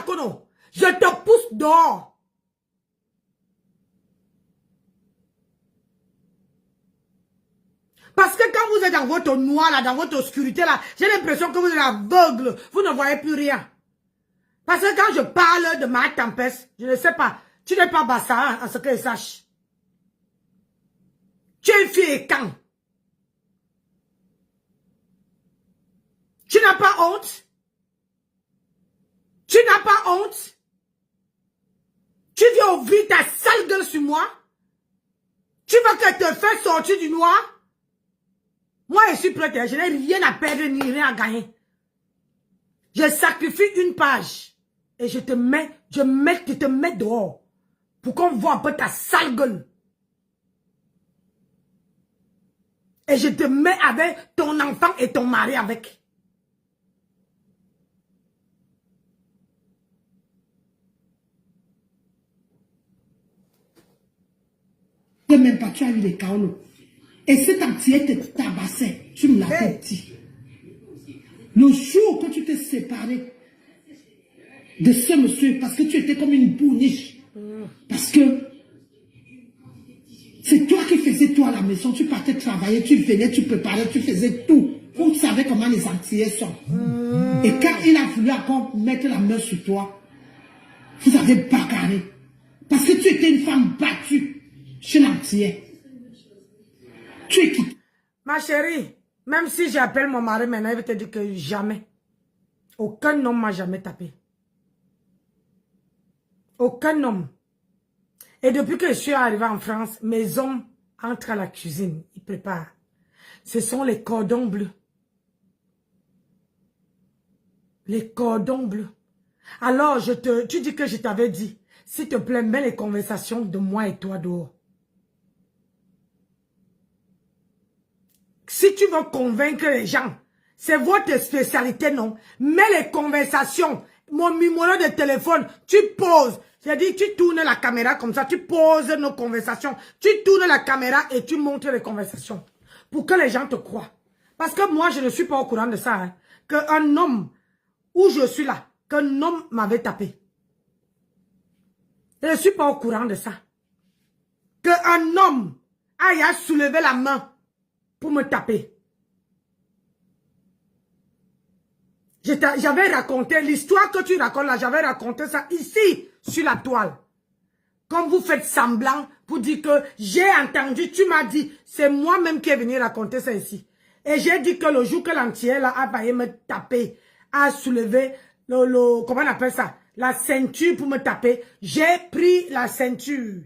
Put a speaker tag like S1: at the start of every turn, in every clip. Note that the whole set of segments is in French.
S1: Kono. Je te pousse dehors. Parce que quand vous êtes dans votre noir, là, dans votre obscurité, là, j'ai l'impression que vous êtes aveugle. Vous ne voyez plus rien. Parce que quand je parle de ma tempête, je ne sais pas. Tu n'es pas Bassa, à ce que je sache. Tu es une fille et quand? Tu n'as pas honte? Tu n'as pas honte? Tu viens ouvrir ta sale gueule sur moi? Tu veux que je te fasse sortir du noir? Moi, je suis prête. Je n'ai rien à perdre ni rien à gagner. Je sacrifie une page. Et je te mets dehors. Pour qu'on voit un peu ta sale gueule. Et je te mets avec ton enfant et ton mari avec.
S2: Même pas, tu as eu les chaos. Et cet entier te tabassait. Tu me l'avais dit. Le jour que tu t'es séparé de ce monsieur, parce que tu étais comme une bourniche. Parce que c'est toi qui faisais tout à la maison. Tu partais travailler, tu venais, tu préparais, tu faisais tout. Vous savez comment les Antillais sont. Et quand il a voulu encore mettre la main sur toi, vous avez bagarré. Parce que tu étais une femme battue chez l'Antillais. Tu es qui?
S1: Ma chérie, même si j'appelle mon mari maintenant, il va te dire que jamais. Aucun homme m'a jamais tapé. Aucun homme. Et depuis que je suis arrivée en France, mes hommes entrent à la cuisine. Ils préparent. Ce sont les cordons bleus. Les cordons bleus. Alors, tu dis que je t'avais dit, s'il te plaît, mets les conversations de moi et toi dehors. Si tu veux convaincre les gens, c'est votre spécialité, non? Mets les conversations. Mon numéro de téléphone, tu poses. J'ai dit, tu tournes la caméra comme ça, tu poses nos conversations. Tu tournes la caméra et tu montres les conversations. Pour que les gens te croient. Parce que moi, je ne suis pas au courant de ça. Hein, qu'un homme, où je suis là, qu'un homme m'avait tapé. Je ne suis pas au courant de ça. Qu'un homme aille à soulever la main pour me taper. J'avais raconté, l'histoire que tu racontes là, j'avais raconté ça ici, sur la toile. Comme vous faites semblant pour dire que j'ai entendu, tu m'as dit, c'est moi-même qui est venu raconter ça ici. Et j'ai dit que le jour que l'entier là a failli me taper, a soulevé comment on appelle ça, la ceinture pour me taper, j'ai pris la ceinture.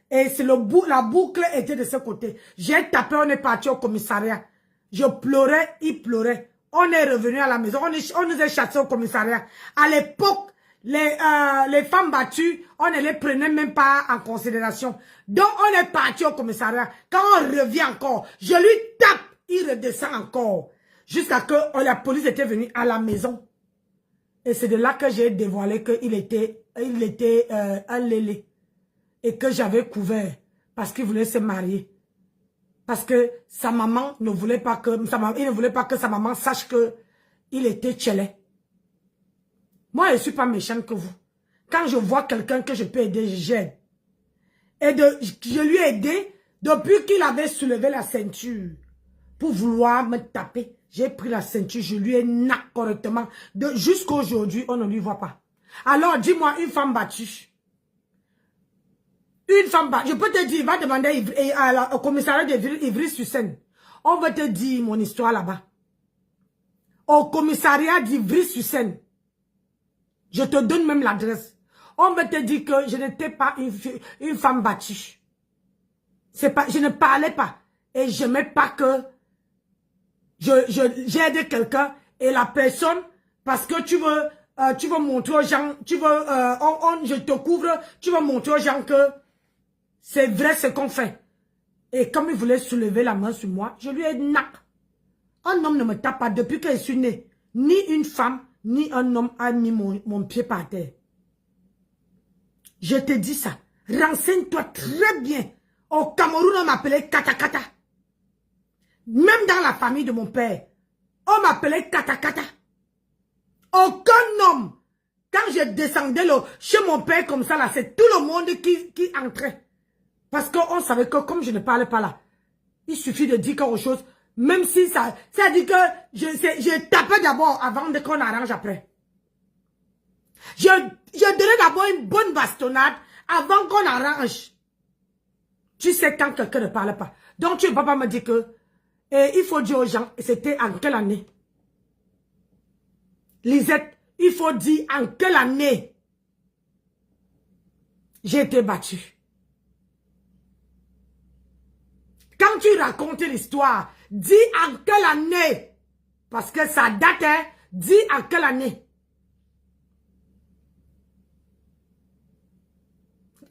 S1: Et c'est la boucle était de ce côté. J'ai tapé, on est parti au commissariat. Je pleurais, il pleurait. On est revenu à la maison, on nous a chassés au commissariat. À l'époque, les femmes battues, on ne les prenait même pas en considération. Donc, on est parti au commissariat. Quand on revient encore, je lui tape, il redescend encore. Jusqu'à que la police était venue à la maison. Et c'est de là que j'ai dévoilé qu'il était un lélé. Et que j'avais couvert parce qu'il voulait se marier. Parce que sa maman ne voulait pas que il ne voulait pas que sa maman sache que il était tchélé. Moi, je ne suis pas méchante que vous. Quand je vois quelqu'un que je peux aider, j'aide. Et je lui ai aidé depuis qu'il avait soulevé la ceinture pour vouloir me taper. J'ai pris la ceinture, je lui ai nappé correctement. Jusqu'à aujourd'hui, on ne lui voit pas. Alors, dis-moi, une femme battue. Une femme battue. Je peux te dire, va demander au commissariat d'Ivry-sur-Seine. On va te dire mon histoire là-bas. Au commissariat d'Ivry-sur-Seine. Je te donne même l'adresse. On va te dire que je n'étais pas une femme battue. Je ne parlais pas. Et je n'aimais pas que j'ai aidé quelqu'un et la personne, parce que tu veux montrer aux gens, je te couvre, tu veux montrer aux gens que c'est vrai ce qu'on fait. Et comme il voulait soulever la main sur moi, je lui ai dit, un homme ne me tape pas depuis que je suis née. Ni une femme, ni un homme a mis mon pied par terre. Je te dis ça. Renseigne-toi très bien. Au Cameroun, on m'appelait Kata Kata. Même dans la famille de mon père, on m'appelait Kata Kata. Aucun homme, quand je descendais chez mon père comme ça, là, c'est tout le monde qui entrait. Parce qu'on savait que comme je ne parlais pas là, il suffit de dire quelque chose, même si ça dit que je tapais d'abord avant qu'on arrange après. Je donnais d'abord une bonne bastonnade avant qu'on arrange. Tu sais quand quelqu'un ne parle pas. Donc tu ne peux pas me dire que il faut dire aux gens, c'était en quelle année? Lisette, il faut dire en quelle année j'ai été battue. Quand tu racontes l'histoire, dis en quelle année. Parce que ça date, hein. Dis en quelle année.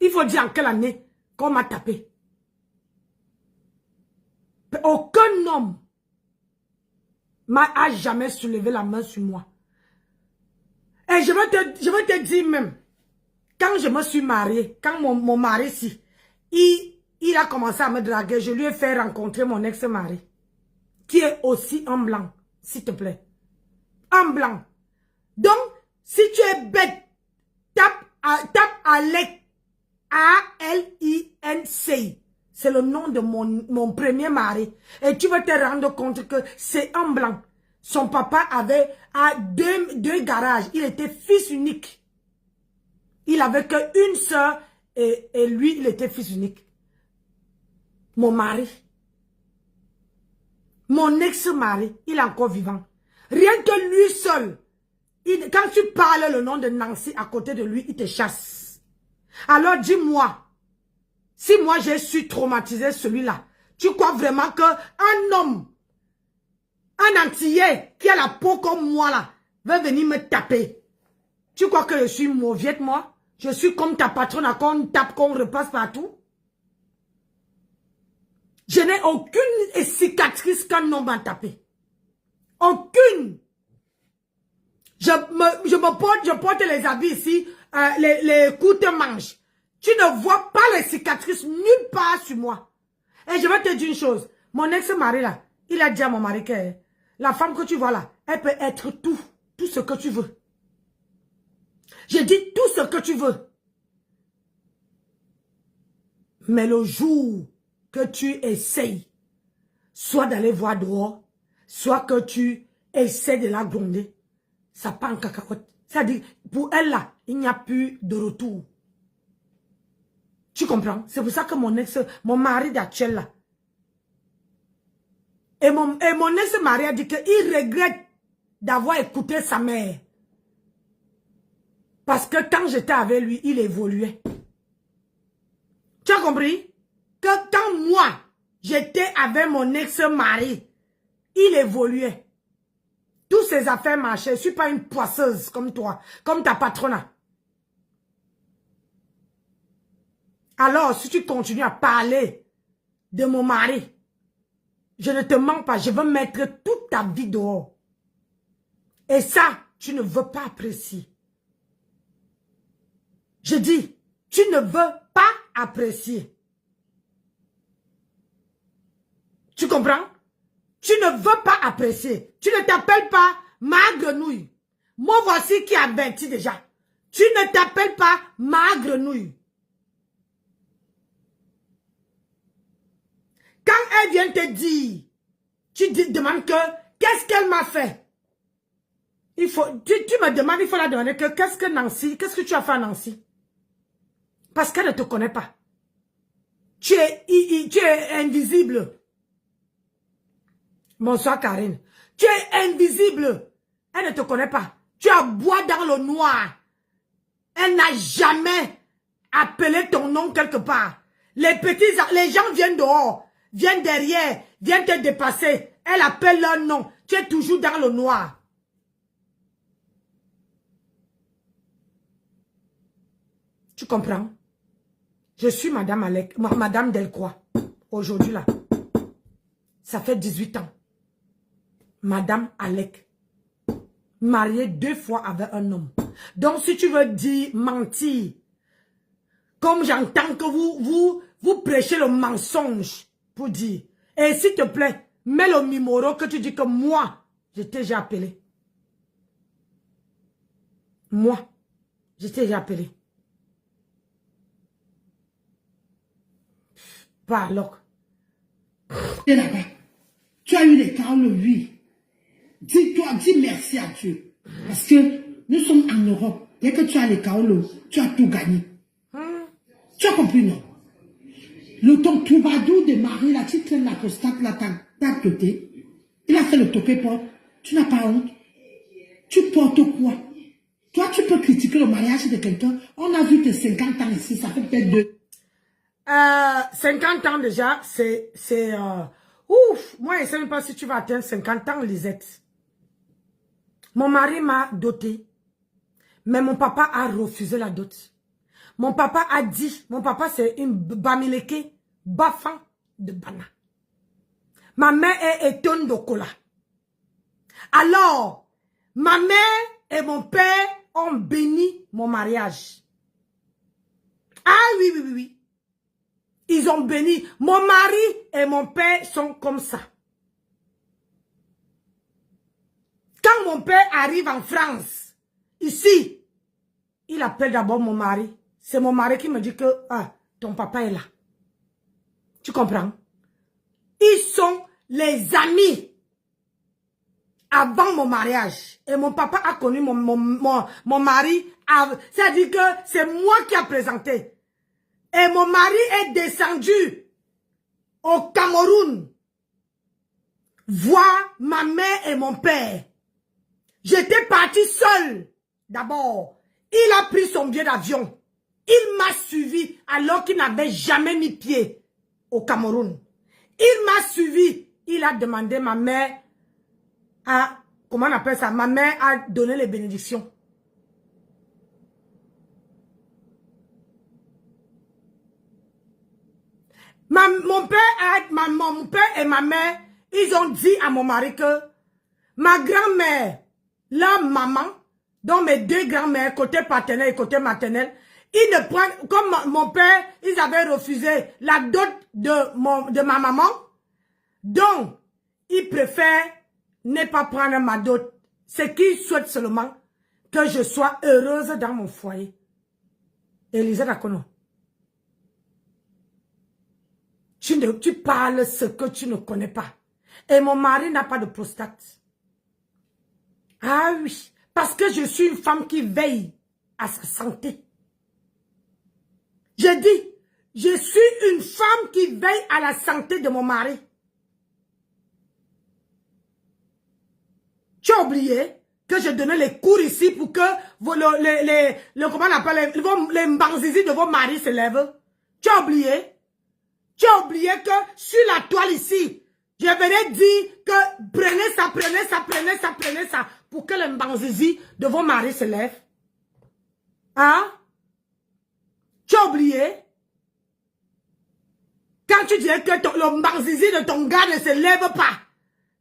S1: Il faut dire en quelle année qu'on m'a tapé. Aucun homme a jamais soulevé la main sur moi. Et je vais te dire même, quand je me suis mariée, quand mon mari, si, il a commencé à me draguer, je lui ai fait rencontrer mon ex-mari, qui est aussi un blanc, s'il te plaît. Un blanc. Donc, si tu es bête, tape Alec, A-L-I-N-C. C'est le nom de mon premier mari. Et tu vas te rendre compte que c'est un blanc. Son papa avait deux garages. Il était fils unique. Il avait qu'une soeur et lui, il était fils unique. Mon mari. Mon ex-mari, il est encore vivant. Rien que lui seul. Quand tu parles le nom de Nancy à côté de lui, il te chasse. Alors dis-moi, si moi j'ai su traumatiser celui-là, tu crois vraiment qu'un homme, un Antillais qui a la peau comme moi là, va venir me taper? Tu crois que je suis mauvaise moi? Je suis comme ta patronne à qu'on tape, qu'on repasse partout? Je n'ai aucune cicatrice qu'un homme m'a tapé. Aucune. Je porte les habits ici, les courtes-manches. Tu ne vois pas les cicatrices nulle part sur moi. Et je vais te dire une chose. Mon ex-mari là, il a dit à mon mari que la femme que tu vois là, elle peut être tout ce que tu veux. Je dis tout ce que tu veux. Mais le jour que tu essayes, soit d'aller voir dehors, soit que tu essaies de la gronder, ça part en cacahuète. C'est-à-dire, pour elle là, il n'y a plus de retour. Tu comprends? C'est pour ça que mon mari d'actuel là, et mon ex-mari a dit qu'il regrette d'avoir écouté sa mère. Parce que quand j'étais avec lui, il évoluait. Tu as compris? Que quand moi, j'étais avec mon ex-mari, il évoluait. Toutes ses affaires marchaient. Je ne suis pas une poisseuse comme toi, comme ta patronne. Alors, si tu continues à parler de mon mari, je ne te mens pas, je veux mettre toute ta vie dehors. Et ça, tu ne veux pas apprécier. Je dis, tu ne veux pas apprécier. Tu comprends? Tu ne veux pas apprécier. Tu ne t'appelles pas ma grenouille. Moi, voici qui avertit déjà. Tu ne t'appelles pas ma grenouille. Quand elle vient te dire, tu demandes que, qu'est-ce qu'elle m'a fait? Tu me demandes, il faut la demander que, qu'est-ce que tu as fait à Nancy? Parce qu'elle ne te connaît pas. Tu es invisible. Bonsoir Karine. Tu es invisible. Elle ne te connaît pas. Tu aboies dans le noir. Elle n'a jamais appelé ton nom quelque part. Les gens viennent dehors, viennent derrière, viennent te dépasser. Elle appelle leur nom. Tu es toujours dans le noir. Tu comprends? Je suis Madame Alec, Madame Delcroix. Aujourd'hui là. Ça fait 18 ans. Madame Alec. Mariée 2 fois avec un homme. Donc si tu veux dire mentir, comme j'entends que vous prêchez le mensonge pour dire. Et s'il te plaît, mets le numéro que tu dis que moi, je t'ai déjà appelé. Moi. Je t'ai déjà appelé. Pas alors.
S2: Et là-bas, tu as eu les Kaolo, oui. Dis-toi, dis merci à Dieu. Parce que nous sommes en Europe. Dès que tu as les Kaolo, tu as tout gagné. Tu as compris, non? Ton troubadou de mari, là, tu traînes la prostate, là, t'as côté. Il a fait le topé port. Tu n'as pas honte. Tu portes quoi? Toi, tu peux critiquer le mariage de quelqu'un. On a vu tes 50 ans ici, ça fait peut-être 2.
S1: 50 ans déjà, c'est ouf. Moi, je ne sais même pas si tu vas atteindre 50 ans, Lisette. Mon mari m'a doté. Mais mon papa a refusé la dot. Mon papa a dit, mon papa c'est une bamileke, bafan de bana. Ma mère est étonne de cola. Alors, ma mère et mon père ont béni mon mariage. Ah oui, oui, oui, oui. Ils ont béni. Mon mari et mon père sont comme ça. Quand mon père arrive en France, ici, il appelle d'abord mon mari. C'est mon mari qui me dit que ton papa est là. Tu comprends? Ils sont les amis avant mon mariage. Et mon papa a connu mon mari. C'est-à-dire que c'est moi qui a présenté. Et mon mari est descendu au Cameroun voir ma mère et mon père. J'étais partie seule d'abord. Il a pris son billet d'avion. Il m'a suivi alors qu'il n'avait jamais mis pied au Cameroun. Il m'a suivi. Il a demandé ma mère à, comment on appelle ça? Ma mère a donné les bénédictions. Mon père et ma mère, ils ont dit à mon mari que ma grand-mère, la maman, dont mes deux grands-mères, côté paternel et côté maternel, ils ne prennent, comme mon père, ils avaient refusé la dot de ma maman, donc ils préfèrent ne pas prendre ma dot. C'est qu'ils souhaitent seulement que je sois heureuse dans mon foyer. Elisée Dakono. Tu parles ce que tu ne connais pas. Et mon mari n'a pas de prostate. Ah oui, parce que je suis une femme qui veille à sa santé. Je dis, je suis une femme qui veille à la santé de mon mari. Tu as oublié que je donnais les cours ici pour que comment on appelle, les mbanzizi de vos maris se lèvent. Tu as oublié? Tu as oublié que sur la toile ici, je venais dire que prenez ça, prenez ça, prenez ça, prenez ça, pour que les mbanzizi de vos maris se lèvent. Hein? Tu as oublié? Quand tu disais que le mbanzizi de ton gars ne se lève pas,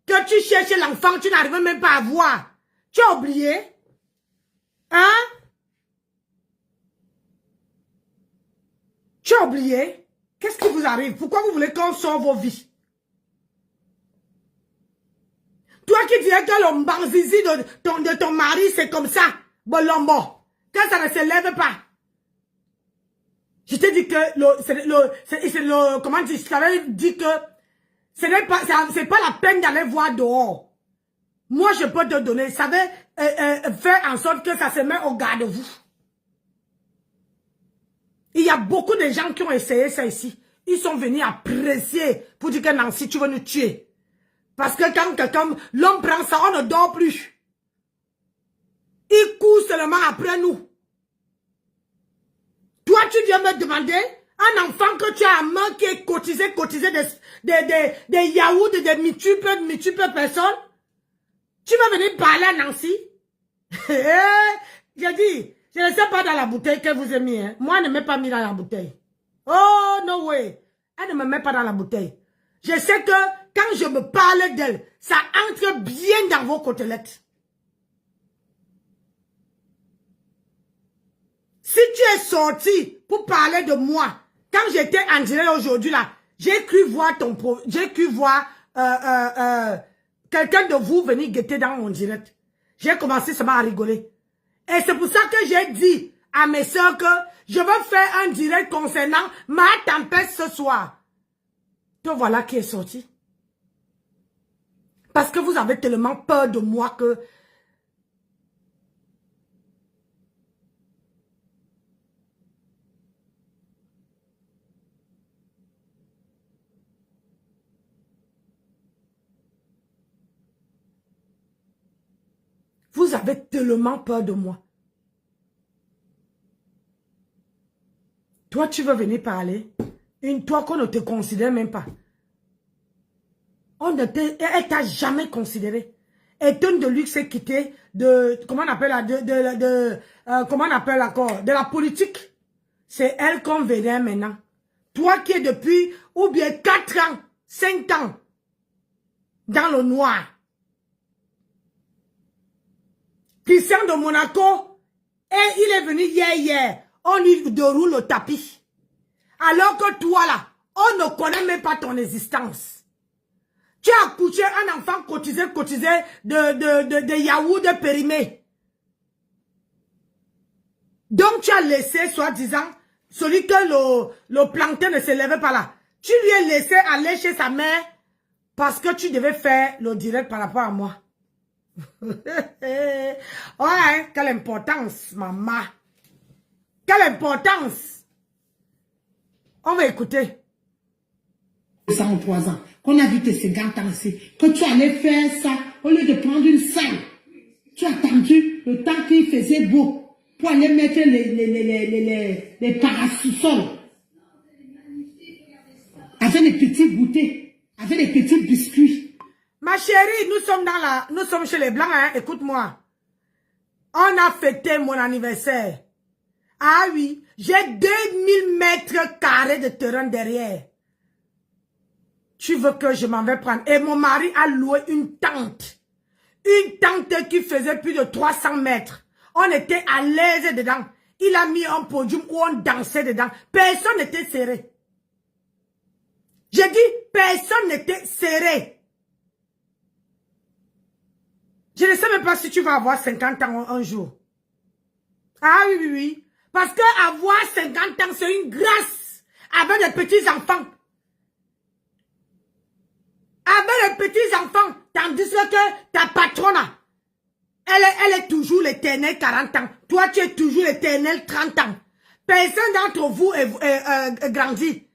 S1: que tu cherches l'enfant, tu n'arrives même pas à voir. Tu as oublié? Hein? Tu as oublié? Qu'est-ce qui vous arrive? Pourquoi vous voulez qu'on sauve vos vies? Toi qui disais que le mbanzizi de ton mari, c'est comme ça, bolombo, quand ça ne se lève pas. Je t'ai dit que comment dire, je t'avais dit que c'est pas la peine d'aller voir dehors. Moi, je peux te donner, ça veut faire en sorte que ça se met au garde-vous. Il y a beaucoup de gens qui ont essayé ça ici. Ils sont venus apprécier pour dire que Nancy, tu veux nous tuer. Parce que quand l'homme prend ça, on ne dort plus. Il court seulement après nous. Toi, tu viens me demander un enfant que tu as à main qui est cotisé des yaourts, des multiples personnes. Tu vas venir parler à Nancy? J'ai dit, je ne sais pas dans la bouteille que vous avez mis. Hein. Moi, elle ne m'est pas mis dans la bouteille. Oh, no way. Elle ne me met pas dans la bouteille. Je sais que quand je me parle d'elle, ça entre bien dans vos côtelettes. Si tu es sorti pour parler de moi, quand j'étais en direct aujourd'hui là, j'ai cru voir quelqu'un de vous venir guetter dans mon direct. J'ai commencé seulement à rigoler. Et c'est pour ça que j'ai dit à mes soeurs que je veux faire un direct concernant ma tempête ce soir. Te voilà qui est sorti. Parce que vous avez tellement peur de moi que... Vous avez tellement peur de moi. Toi, tu veux venir parler? Toi qu'on ne te considère même pas. Elle t'a jamais considéré. Tonne de luxe s'est quitté de, comment on appelle comment on appelle encore, de la politique. C'est elle qu'on venait maintenant. Toi qui es depuis, ou bien 4 ans, 5 ans, dans le noir. Christian de Monaco, et il est venu hier, on lui déroule le tapis. Alors que toi là, on ne connaît même pas ton existence. Tu as accouché un enfant cotisé de yaourt périmé. Donc tu as laissé, soi-disant, celui que le plancton ne s'élevait pas là. Tu lui as laissé aller chez sa mère parce que tu devais faire le direct par rapport à moi. Ouais, quelle importance, maman. Quelle importance. On va écouter.
S2: 103 ans, qu'on a vu tes 50 ans ici, que tu allais faire ça, au lieu de prendre une salle, tu as attendu le temps qu'il faisait beau, pour aller mettre les parasous-sols, avec les petits goûters, avec les petits biscuits.
S1: Ma chérie, nous sommes chez les Blancs, hein, écoute-moi. On a fêté mon anniversaire. Ah oui, j'ai 2000 mètres carrés de terrain derrière. Tu veux que je m'en vais prendre. Et mon mari a loué une tente. Une tente qui faisait plus de 300 mètres. On était à l'aise dedans. Il a mis un podium où on dansait dedans. Personne n'était serré. J'ai dit, personne n'était serré. Je ne sais même pas si tu vas avoir 50 ans un jour. Ah oui, oui, oui. Parce que avoir 50 ans, c'est une grâce. Avec des petits enfants. Avec les petits enfants, tandis que ta patronne, elle est toujours l'éternel 40 ans. Toi, tu es toujours l'éternel 30 ans. Personne d'entre vous est grandi.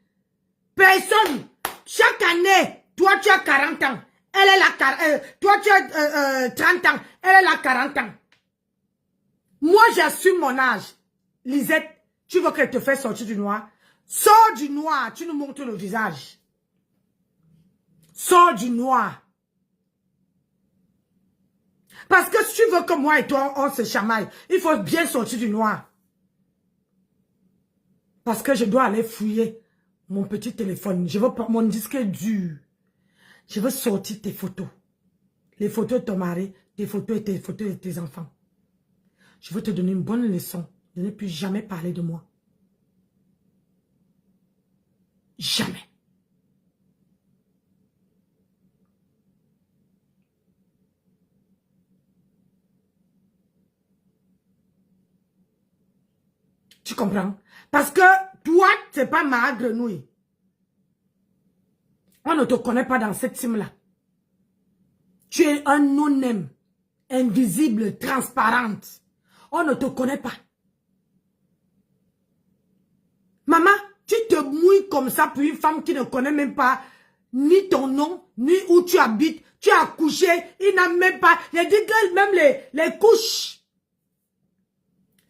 S1: Personne. Chaque année, toi, tu as 40 ans. Elle est là, toi, tu as 30 ans. Elle est là, 40 ans. Moi, j'assume mon âge. Lisette, tu veux qu'elle te fasse sortir du noir? Sors du noir, tu nous montres le visage. Sors du noir. Parce que si tu veux que moi et toi, on se chamaille, il faut bien sortir du noir. Parce que je dois aller fouiller mon petit téléphone. Je veux pas, mon disque est dur. Je veux sortir tes photos. Les photos de ton mari, tes photos et tes photos de tes enfants. Je veux te donner une bonne leçon. De ne plus jamais parler de moi. Jamais. Tu comprends? Parce que toi, c'est pas ma grenouille. On ne te connaît pas dans cette team-là. Tu es un non-name, invisible, transparente. On ne te connaît pas. Maman, tu te mouilles comme ça pour une femme qui ne connaît même pas ni ton nom, ni où tu habites. Tu as accouché, il n'a même pas... Il dit que même les couches.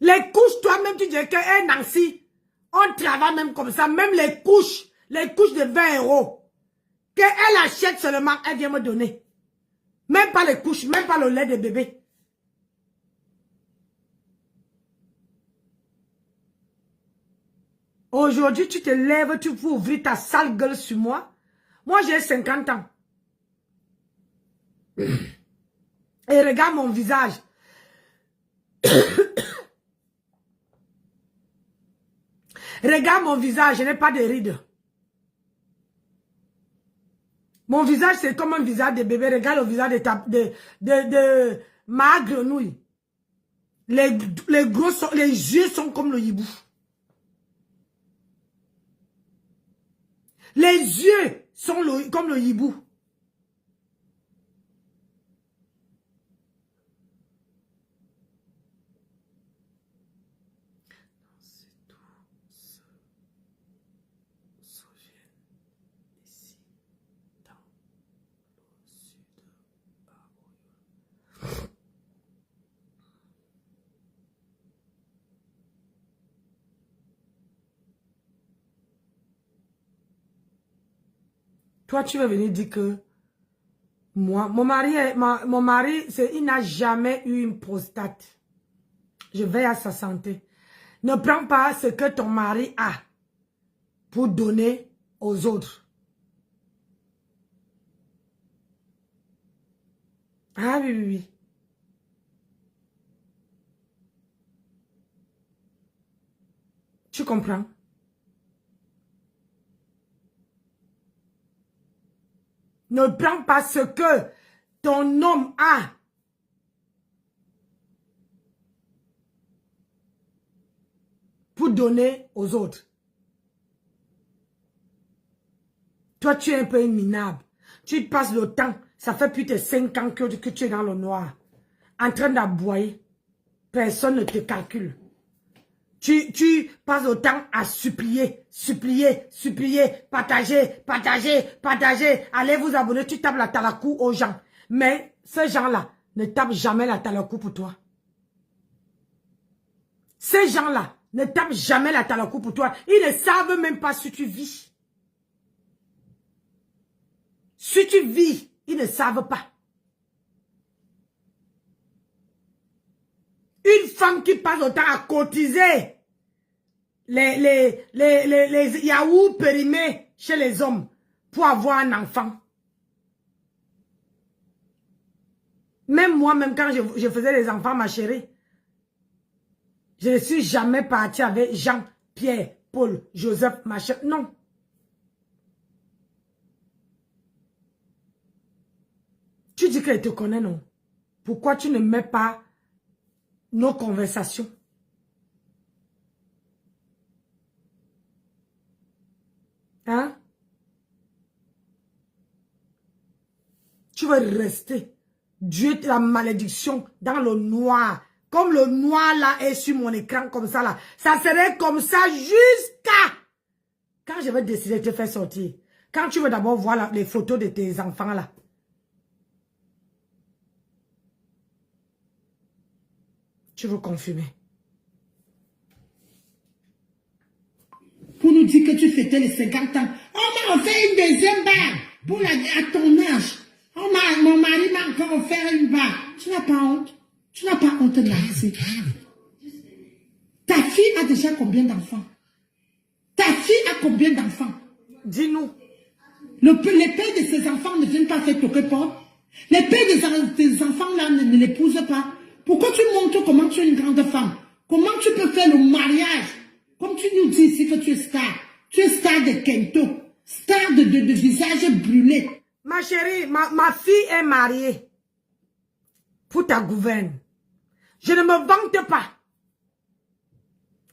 S1: Les couches, toi-même, tu dis que Nancy, on travaille même comme ça. Même les couches de 20 €. Qu'elle achète seulement, elle vient me donner. Même pas les couches, même pas le lait de bébé. Aujourd'hui, tu te lèves, tu veux ouvrir ta sale gueule sur moi. Moi, j'ai 50 ans. Et regarde mon visage. Regarde mon visage, je n'ai pas de rides. Mon visage, c'est comme un visage de bébé. Regarde le visage de ma grenouille. Les yeux sont comme le hibou. Les yeux sont comme le hibou. Toi, tu vas venir dire que moi, mon mari, il n'a jamais eu une prostate. Je veille à sa santé. Ne prends pas ce que ton mari a pour donner aux autres. Ah oui, oui, oui. Tu comprends? Ne prends pas ce que ton homme a pour donner aux autres. Toi, tu es un peu minable. Tu passes le temps. Ça fait plus de 5 ans que tu es dans le noir. En train d'aboyer. Personne ne te calcule. Tu passes le temps à supplier, partager. Allez vous abonner, tu tapes la talakou aux gens. Mais ces gens-là ne tapent jamais la talakou pour toi. Ces gens-là ne tapent jamais la talakou pour toi. Ils ne savent même pas si tu vis. Si tu vis, ils ne savent pas. Une femme qui passe le temps à cotiser les yaourts périmés chez les hommes pour avoir un enfant. Même moi, même quand je faisais les enfants, ma chérie, je ne suis jamais partie avec Jean, Pierre, Paul, Joseph, machin. Non. Tu dis qu'elle te connaît, non? Pourquoi tu ne mets pas nos conversations? Hein? Tu veux rester. Dieu, la malédiction dans le noir. Comme le noir là est sur mon écran comme ça là. Ça serait comme ça jusqu'à quand je vais décider de te faire sortir. Quand tu veux d'abord voir les photos de tes enfants là. Tu veux confirmer.
S2: Pour nous dire que tu fêtais les 50 ans. On m'a offert une deuxième barre pour à ton âge. Mon mari m'a encore offert une barre. Tu n'as pas honte. Tu n'as pas honte de Nancy. Ta fille a déjà combien d'enfants? Ta fille a combien d'enfants?
S1: Dis-nous.
S2: Les pères de ses enfants ne viennent pas faire toquer porte. Les pères de tes enfants là ne l'épousent pas. Pourquoi tu montres comment tu es une grande femme? Comment tu peux faire le mariage? Comme tu nous dis ici que tu es star. Tu es star de Kento. Star de visage brûlé.
S1: Ma chérie, ma fille est mariée. Pour ta gouverne. Je ne me vante pas.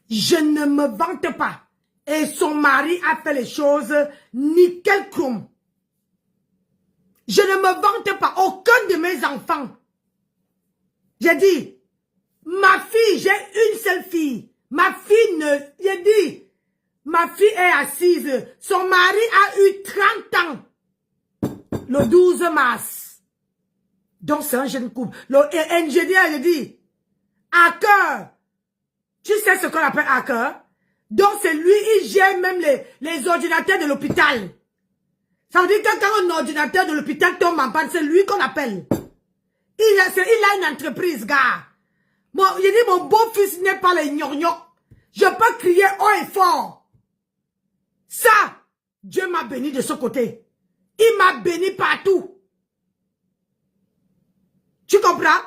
S1: Je ne me vante pas. Et son mari a fait les choses nickel chrome. Je ne me vante pas. Aucun de mes enfants. J'ai dit, ma fille, j'ai une seule fille. Ma fille ne... J'ai dit, ma fille est assise. Son mari a eu 30 ans. Le 12 mars. Donc c'est un jeune couple. L'ingénieur, j'ai dit, hacker. Tu sais ce qu'on appelle hacker? Donc c'est lui, il gère même les ordinateurs de l'hôpital. Ça veut dire que quand un ordinateur de l'hôpital tombe en panne, c'est lui qu'on appelle. Il a une entreprise, gars. Bon, j'ai dit, mon beau-fils n'est pas les gnognos. Je peux crier haut et fort. Ça, Dieu m'a béni de ce côté. Il m'a béni partout. Tu comprends?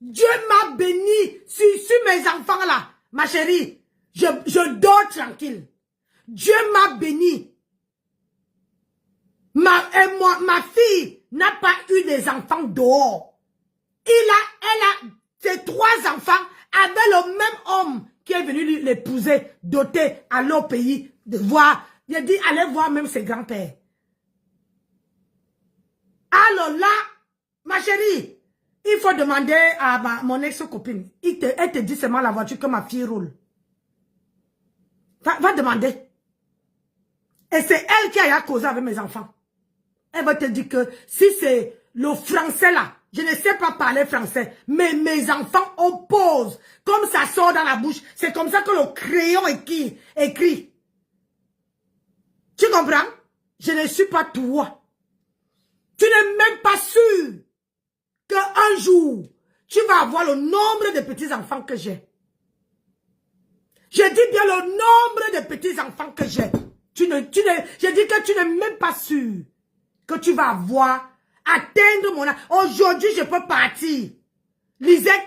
S1: Dieu m'a béni sur mes enfants là. Ma chérie, je dors tranquille. Dieu m'a béni. Ma fille n'a pas eu des enfants dehors. Elle a ses 3 enfants avec le même homme qui est venu l'épouser, doter, aller au pays, de voir. Il a dit, allez voir même ses grands-pères. Alors là, ma chérie, il faut demander à mon ex-copine. Elle te dit seulement la voiture que ma fille roule. Va demander. Et c'est elle qui a causé avec mes enfants. Elle va te dire que si c'est le français là, je ne sais pas parler français, mais mes enfants opposent. Comme ça sort dans la bouche, c'est comme ça que le crayon écrit. Tu comprends? Je ne suis pas toi. Tu n'es même pas sûr qu'un jour, tu vas avoir le nombre de petits-enfants que j'ai. Je dis bien le nombre de petits-enfants que j'ai. Je dis que tu n'es même pas sûr que tu vas avoir, atteindre mon âge. Aujourd'hui, je peux partir. Lisette,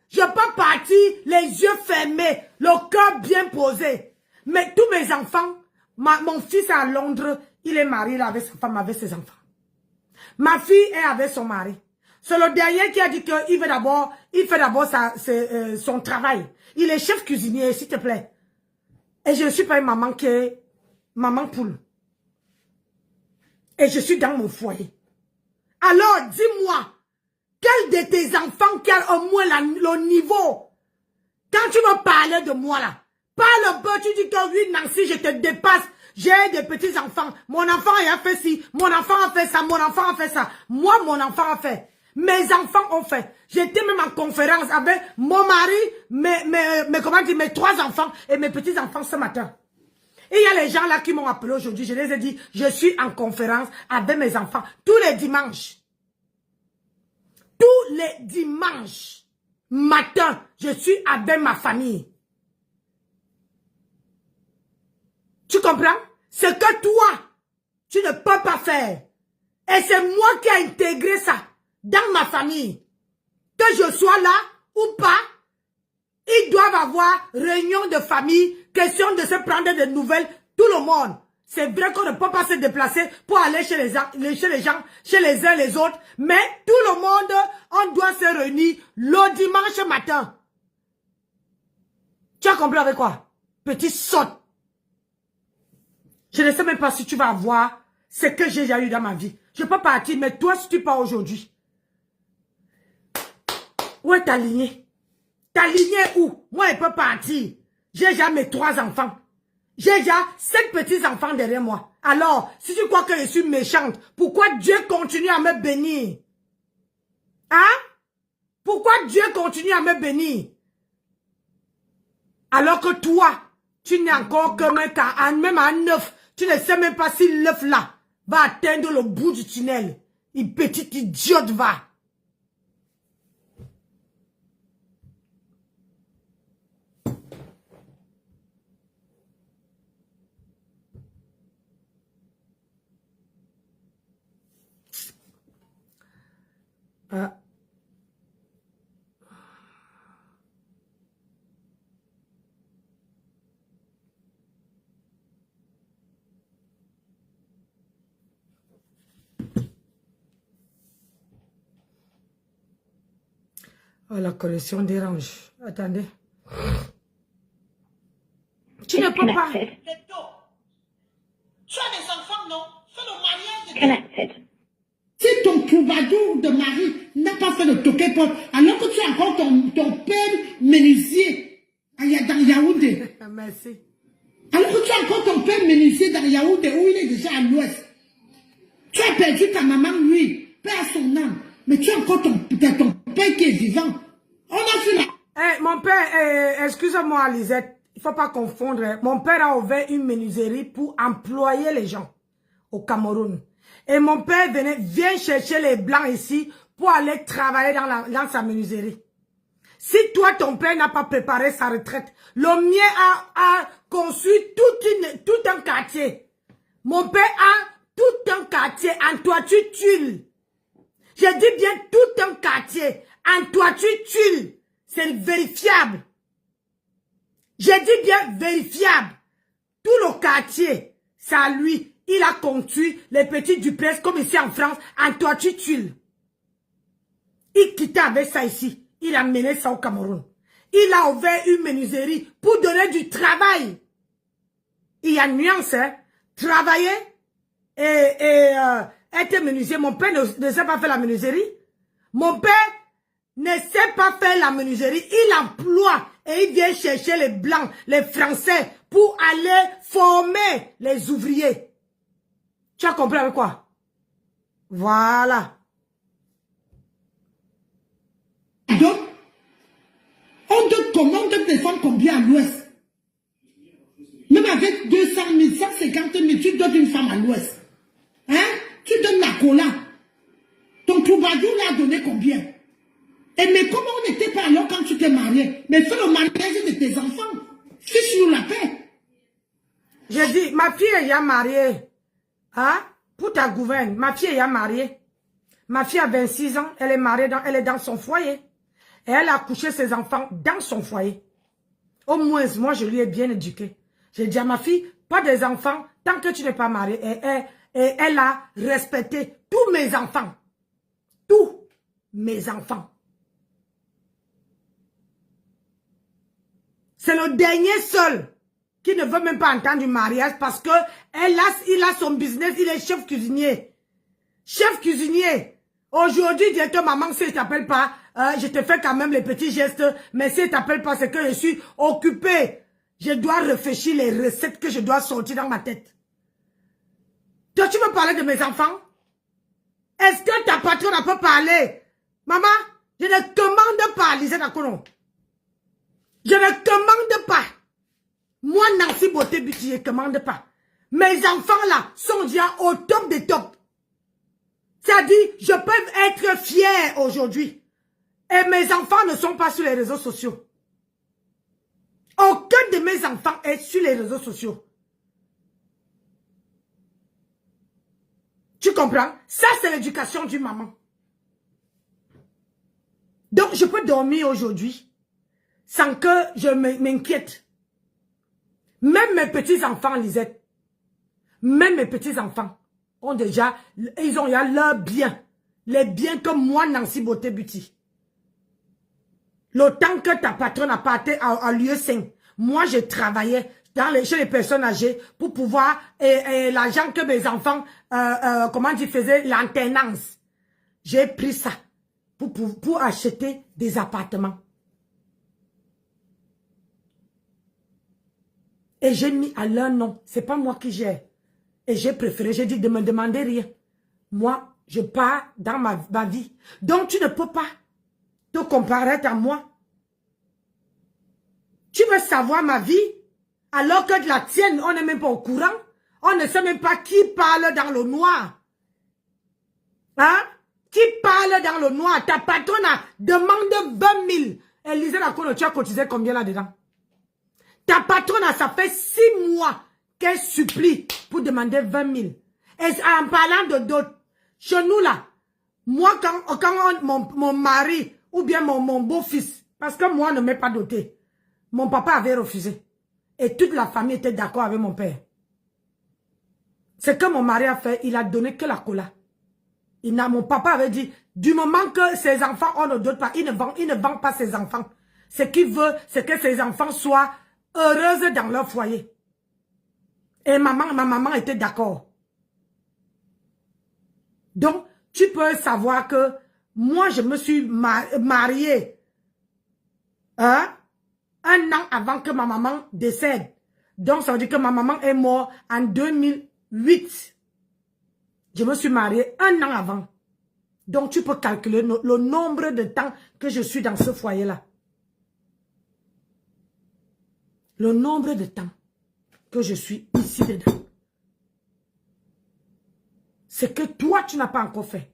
S1: je peux partir les yeux fermés, le cœur bien posé. Mais tous mes enfants, mon fils est à Londres, il est marié là, avec sa femme, avec ses enfants. Ma fille est avec son mari. C'est le dernier qui a dit qu'il fait d'abord son travail. Il est chef cuisinier, s'il te plaît. Et je ne suis pas une maman qui est maman poule. Et je suis dans mon foyer. Alors, dis-moi, quel de tes enfants qui a au moins le niveau? Quand tu me parlais de moi là, parle un peu, tu dis que oui, Nancy, je te dépasse. J'ai des petits-enfants. Mon enfant a fait ci, mon enfant a fait ça, mon enfant a fait ça. Moi, mon enfant a fait. Mes enfants ont fait. J'étais même en conférence avec mon mari, comment dire, mes 3 enfants et mes petits-enfants ce matin. Et il y a les gens là qui m'ont appelé aujourd'hui. Je les ai dit, je suis en conférence avec mes enfants tous les dimanches. Tous les dimanches matin, je suis avec ma famille. Tu comprends? Ce que toi, tu ne peux pas faire. Et c'est moi qui ai intégré ça dans ma famille. Que je sois là ou pas, ils doivent avoir réunion de famille, question de se prendre des nouvelles, tout le monde. C'est vrai qu'on ne peut pas se déplacer pour aller chez les gens, chez les uns les autres, mais tout le monde, on doit se réunir le dimanche matin. Tu as compris avec quoi? Petit saute. Je ne sais même pas si tu vas avoir ce que j'ai déjà eu dans ma vie. Je peux partir, mais toi, si tu pars aujourd'hui, où est ta lignée? Ta lignée où? Moi, je peux partir. J'ai déjà mes 3 enfants. J'ai déjà 7 petits-enfants derrière moi. Alors, si tu crois que je suis méchante, pourquoi Dieu continue à me bénir? Hein? Pourquoi Dieu continue à me bénir? Alors que toi, tu n'es encore que même à 9. Tu ne sais même pas si l'œuf là va atteindre le bout du tunnel. Une petite idiote va. Oh, la connexion dérange. Attendez. Tu ne peux pas.
S2: Tu as des enfants, non? Fais le mariage de... Si ton troubadour de mari n'a pas fait le toquet pop, alors que tu as encore ton père menuisier dans Yaoundé.
S1: Merci.
S2: Alors que tu as encore ton père menuisier dans Yaoundé, où il est déjà à l'ouest. Tu as perdu ta maman, lui, père à son âme. Mais tu as encore ton père qui est vivant. On a fait la...
S1: Mon père, excuse-moi Lisette, il ne faut pas confondre. Mon père a ouvert une menuiserie pour employer les gens au Cameroun. Et mon père vient chercher les blancs ici pour aller travailler dans sa menuiserie. Si toi, ton père n'a pas préparé sa retraite, le mien a conçu tout un quartier. Mon père a tout un quartier en toiture tuile. Je dis bien tout un quartier en toiture tuile. C'est vérifiable. Je dis bien vérifiable. Tout le quartier, c'est à lui. Il a construit les petits duplex comme ici en France en toiture tuile. Il quittait avec ça ici. Il a mené ça au Cameroun. il a ouvert une menuiserie pour donner du travail. Il y a une nuance, hein. Travailler et être menuisier. Mon père ne sait pas faire la menuiserie. Mon père ne sait pas faire la menuiserie. Il emploie et il vient chercher les Blancs, les Français pour aller former les ouvriers. Tu as compris avec quoi? Voilà.
S2: Donc, on te commande de défendre combien à l'ouest? Même avec 200 000, 150 000, tu donnes une femme à l'ouest. Hein? Tu donnes la cola. Ton troubadour l'a donné combien? Et mais comment on n'était pas alors quand tu t'es marié? Mais fais le mariage de tes enfants. Fiche-nous la paix.
S1: J'ai dit, ma fille est mariée. Hein? Pour ta gouverne, ma fille est mariée. Ma fille a 26 ans, elle est mariée, elle est dans son foyer. Et elle a couché ses enfants dans son foyer. Au moins, moi, je lui ai bien éduqué. J'ai dit à ma fille, pas des enfants, tant que tu n'es pas mariée. Et elle a respecté tous mes enfants. Tous mes enfants. C'est le dernier seul qui ne veut même pas entendre du mariage parce que il a son business, il est chef cuisinier. Chef cuisinier. Aujourd'hui, dis que maman, si je t'appelle pas, je te fais quand même les petits gestes, mais si je t'appelle pas, c'est que je suis occupée. Je dois réfléchir les recettes que je dois sortir dans ma tête. Toi, tu veux parler de mes enfants? Est-ce que ta patronne peut parler? Maman, je ne commande pas, Lisette Akono. Je ne commande pas. Moi, Nancy Beauté-Buti, je ne commande pas. Mes enfants là sont déjà au top des tops. C'est-à-dire, je peux être fière aujourd'hui. Et mes enfants ne sont pas sur les réseaux sociaux. Aucun de mes enfants est sur les réseaux sociaux. Tu comprends? Ça, c'est l'éducation du maman. Donc, je peux dormir aujourd'hui sans que je m'inquiète. Même mes petits-enfants, Lisette, même mes petits-enfants ont déjà, ils ont leurs biens. Les biens comme moi, Nancy Beauté-Buti. Le temps que ta patronne a parté à lieu sain, moi, je travaillais chez les personnes âgées pour pouvoir, et l'argent que mes enfants, comment ils faisaient l'antennance. J'ai pris ça pour acheter des appartements. Et j'ai mis à leur nom. C'est pas moi qui gère. Et j'ai préféré, j'ai dit de me demander rien. Moi, je pars dans ma vie. Donc, tu ne peux pas te comparer à moi. Tu veux savoir ma vie, alors que de la tienne, on n'est même pas au courant. On ne sait même pas qui parle dans le noir. Hein? Qui parle dans le noir? Ta patronne demande 20 000. Élisée Lacono, tu as cotisé combien là-dedans? Ta patronne, ça fait 6 mois qu'elle supplie pour demander 20 000. Et en parlant de d'autres, chez nous là, moi quand mon mari ou bien mon beau-fils, parce que moi ne m'ai pas doté, mon papa avait refusé. Et toute la famille était d'accord avec mon père. Ce que mon mari a fait, il a donné que la cola. Mon papa avait dit, du moment que ses enfants, on ne dote pas, il ne vend pas ses enfants. Ce qu'il veut, c'est que ses enfants soient heureuses dans leur foyer. Et ma maman était d'accord. Donc, tu peux savoir que moi, je me suis mariée un an avant que ma maman décède. Donc, ça veut dire que ma maman est morte en 2008. Je me suis mariée un an avant. Donc, tu peux calculer le nombre de temps que je suis dans ce foyer-là. Le nombre de temps que je suis ici dedans. C'est que toi, tu n'as pas encore fait.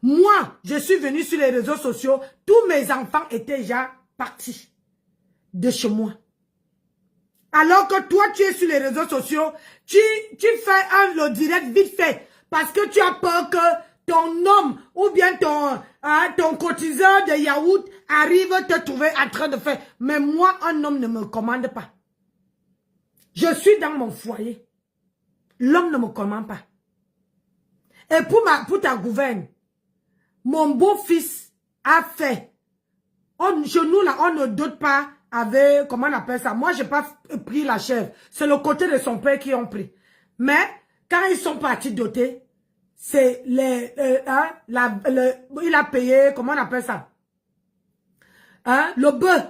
S1: Moi, je suis venue sur les réseaux sociaux. Tous mes enfants étaient déjà partis de chez moi. Alors que toi, tu es sur les réseaux sociaux, tu fais le direct vite fait. Parce que tu as peur que ton homme ou bien ton cotiseur de yaourt arrive te trouver en train de faire. Mais moi, un homme ne me commande pas. Je suis dans mon foyer. L'homme ne me commande pas. Et pour ta gouverne, mon beau-fils a fait. Chez nous, là, on ne dote pas avec, comment on appelle ça? Moi, j'ai pas pris la chèvre. C'est le côté de son père qui ont pris. Mais, quand ils sont partis doter, c'est il a payé, comment on appelle ça? Le bœuf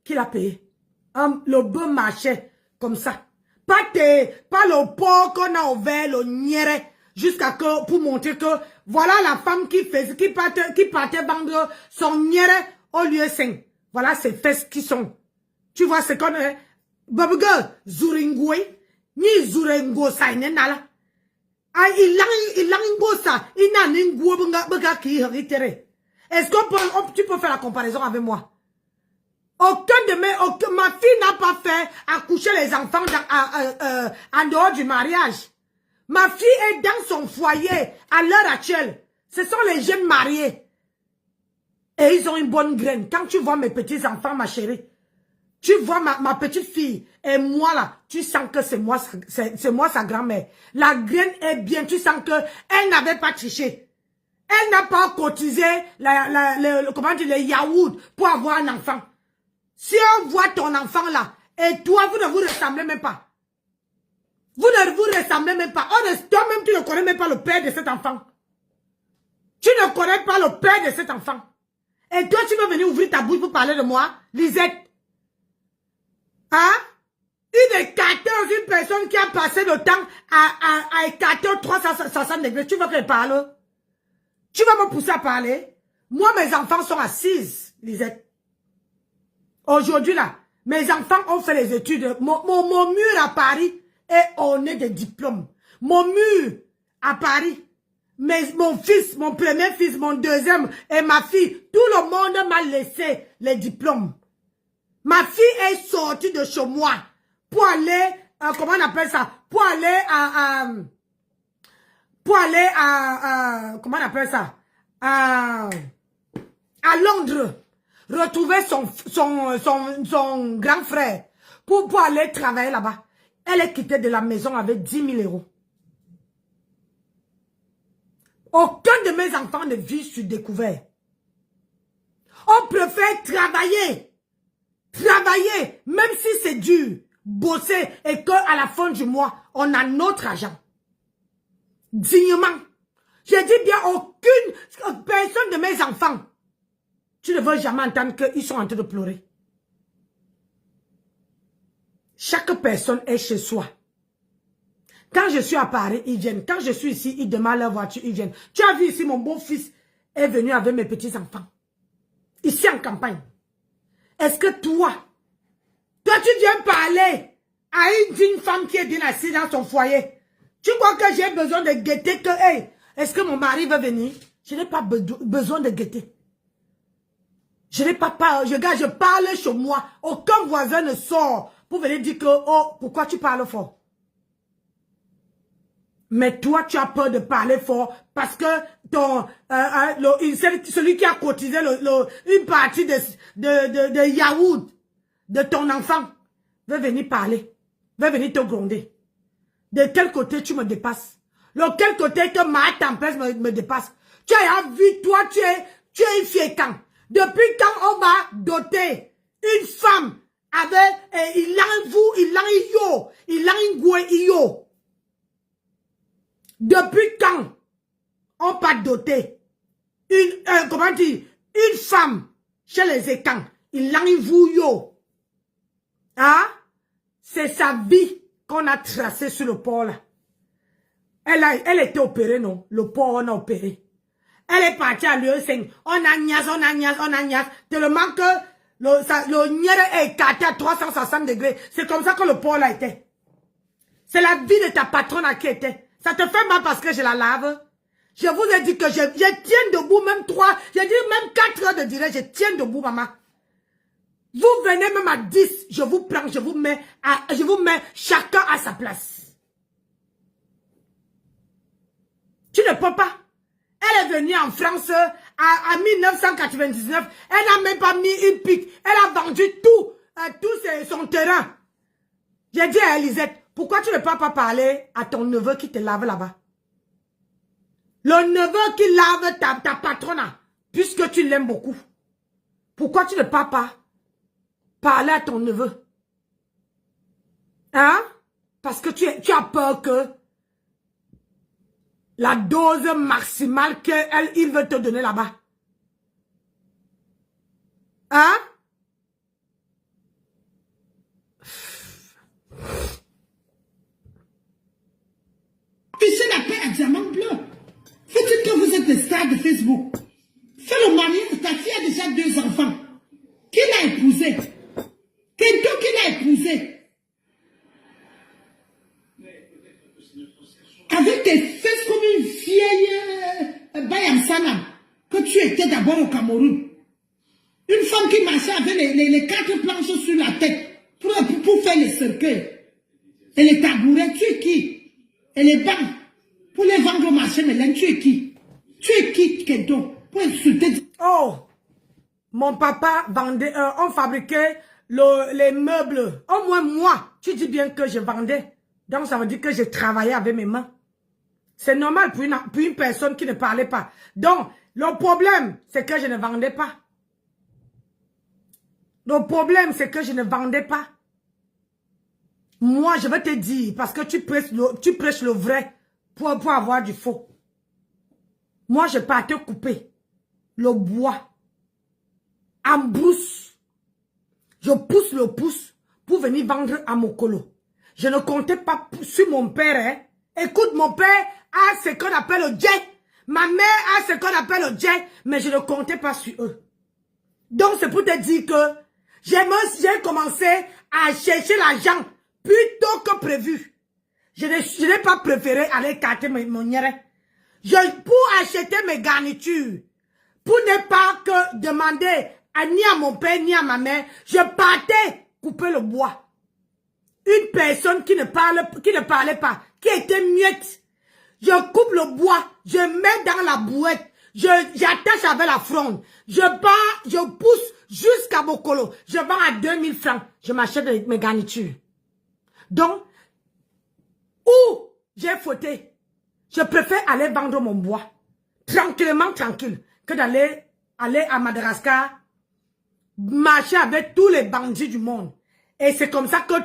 S1: qu'il a payé. Le bœuf marchait comme ça. Pas le pot qu'on a ouvert, le niéré, jusqu'à que, pour montrer que, voilà la femme qui partait vendre son niéré au lieu 5. Voilà ses fesses qui sont. Tu vois ce qu'on est. Babuga, Zuringwe, ni Zurengo sa inenala. Ah, il a ça. Il n'a n'ingwo bunga qui réitéré. Est-ce que tu peux faire la comparaison avec moi? Ma fille n'a pas fait accoucher les enfants en dehors du mariage. Ma fille est dans son foyer à l'heure actuelle. Ce sont les jeunes mariés. Et ils ont une bonne graine. Quand tu vois mes petits-enfants, ma chérie, tu vois ma petite fille et moi là, tu sens que c'est moi sa grand-mère. La graine est bien, tu sens que elle n'avait pas triché. Elle n'a pas cotisé les yaourts pour avoir un enfant. Si on voit ton enfant là, et toi, vous ne vous ressemblez même pas. Vous ne vous ressemblez même pas. Toi-même, tu ne connais même pas le père de cet enfant. Tu ne connais pas le père de cet enfant. Et toi, tu veux venir ouvrir ta bouche pour parler de moi, Lisette? Hein? Une écarteuse, une personne qui a passé le temps à écarter 360 degrés. Tu veux que je parle? Tu vas me pousser à parler? Moi, mes enfants sont assises, Lisette. Aujourd'hui, là, mes enfants ont fait les études. Mon mur à Paris est orné de diplômes. Mon mur à Paris. Mon fils, mon premier fils, mon deuxième et ma fille, tout le monde m'a laissé les diplômes. Ma fille est sortie de chez moi pour aller, comment on appelle ça? Pour aller comment on appelle ça? À Londres. Retrouver son grand frère pour aller travailler là-bas. Elle est quittée de la maison avec 10 000 euros. Aucun de mes enfants ne vit sur découvert. On préfère travailler. Travailler, même si c'est dur. Bosser et qu'à la fin du mois, on a notre argent. Dignement. Je dis bien aucune personne de mes enfants. Tu ne veux jamais entendre qu'ils sont en train de pleurer. Chaque personne est chez soi. Quand je suis à Paris, ils viennent. Quand je suis ici, ils demandent leur voiture, ils viennent. Tu as vu ici, mon beau-fils est venu avec mes petits-enfants. Ici en campagne. Est-ce que toi, tu viens parler à une femme qui est bien assise dans son foyer? Tu crois que j'ai besoin de guetter que, hey, est-ce que mon mari va venir? Je n'ai pas besoin de guetter. Je n'ai pas peur. Je parle chez moi. Aucun voisin ne sort pour venir dire que, oh, pourquoi tu parles fort? Mais toi, tu as peur de parler fort parce que celui qui a cotisé une partie de yaourt de ton enfant veut venir parler, veut venir te gronder. De quel côté tu me dépasses? De quel côté que ma tempête me dépasse? Tu as vu, toi, tu es une fille quand? Depuis quand on va doter une femme avec yo? Depuis quand on va doter une femme chez les écans? Yo. Hein? C'est sa vie qu'on a tracée sur le port là. Elle était opérée, non? Le port, on a opéré. Elle est partie à l'UE5. On a niaise. Tellement que le nière est écarté à 360 degrés. C'est comme ça que le port là était. C'est la vie de ta patronne à qui était. Ça te fait mal parce que je la lave. Je vous ai dit que je tiens debout même 4 heures de direct. Je tiens debout, maman. Vous venez même à 10. Je vous prends, je vous mets chacun à sa place. Tu ne peux pas. Elle est venue en France en 1999. Elle n'a même pas mis une pique. Elle a vendu tout son terrain. J'ai dit à Elisette, pourquoi tu ne peux pas parler à ton neveu qui te lave là-bas? Le neveu qui lave ta patronne, puisque tu l'aimes beaucoup. Pourquoi tu ne parles pas parler à ton neveu? Hein? Parce que tu as peur que la dose maximale qu'il veut te donner là-bas. Hein?
S2: Fichez la paix à diamant bleu. Faut-il que vous êtes des stars de Facebook? Fais le mariage, ta fille a déjà 2 enfants. Qui l'a épousé? Kento qui l'a épousé? Avec tes fesses comme une vieille Bayam Salam, que tu étais d'abord au Cameroun. Une femme qui marchait avec les 4 planches sur la tête pour faire les cercueils. Et les tabourets, tu es qui? Et les bancs, pour les vendre au marché, mais là, tu es qui? Tu es qui, Kento? Pour insulter.
S1: Oh! Mon papa vendait, on fabriquait les meubles. Au moins moi, tu dis bien que je vendais. Donc ça veut dire que je travaillais avec mes mains. C'est normal pour une personne qui ne parlait pas. Donc, le problème, c'est que je ne vendais pas. Le problème, c'est que je ne vendais pas. Moi, je vais te dire, parce que tu prêches le vrai pour avoir du faux. Moi, je partais couper le bois en brousse. Je pousse le pouce pour venir vendre à mon colo. Je ne comptais pas sur mon père. Hein. Écoute, mon père a ce qu'on appelle le jet. Ma mère a ce qu'on appelle le jet. Mais je ne comptais pas sur eux. Donc, c'est pour te dire que j'ai commencé à chercher l'argent plus tôt que prévu. Je n'ai pas préféré aller écarter mon nière. Pour acheter mes garnitures, pour ne pas que demander ni à mon père ni à ma mère, je partais couper le bois. Une personne qui ne parlait pas, qui était muette. Je coupe le bois, je mets dans la bouette, j'attache avec la fronde, je pousse jusqu'à Bokolo. Je vends à 2000 francs, je m'achète mes garnitures. Donc, où j'ai fauté, je préfère aller vendre mon bois, tranquillement, tranquille, que d'aller à Madagascar, marcher avec tous les bandits du monde. Et c'est comme ça que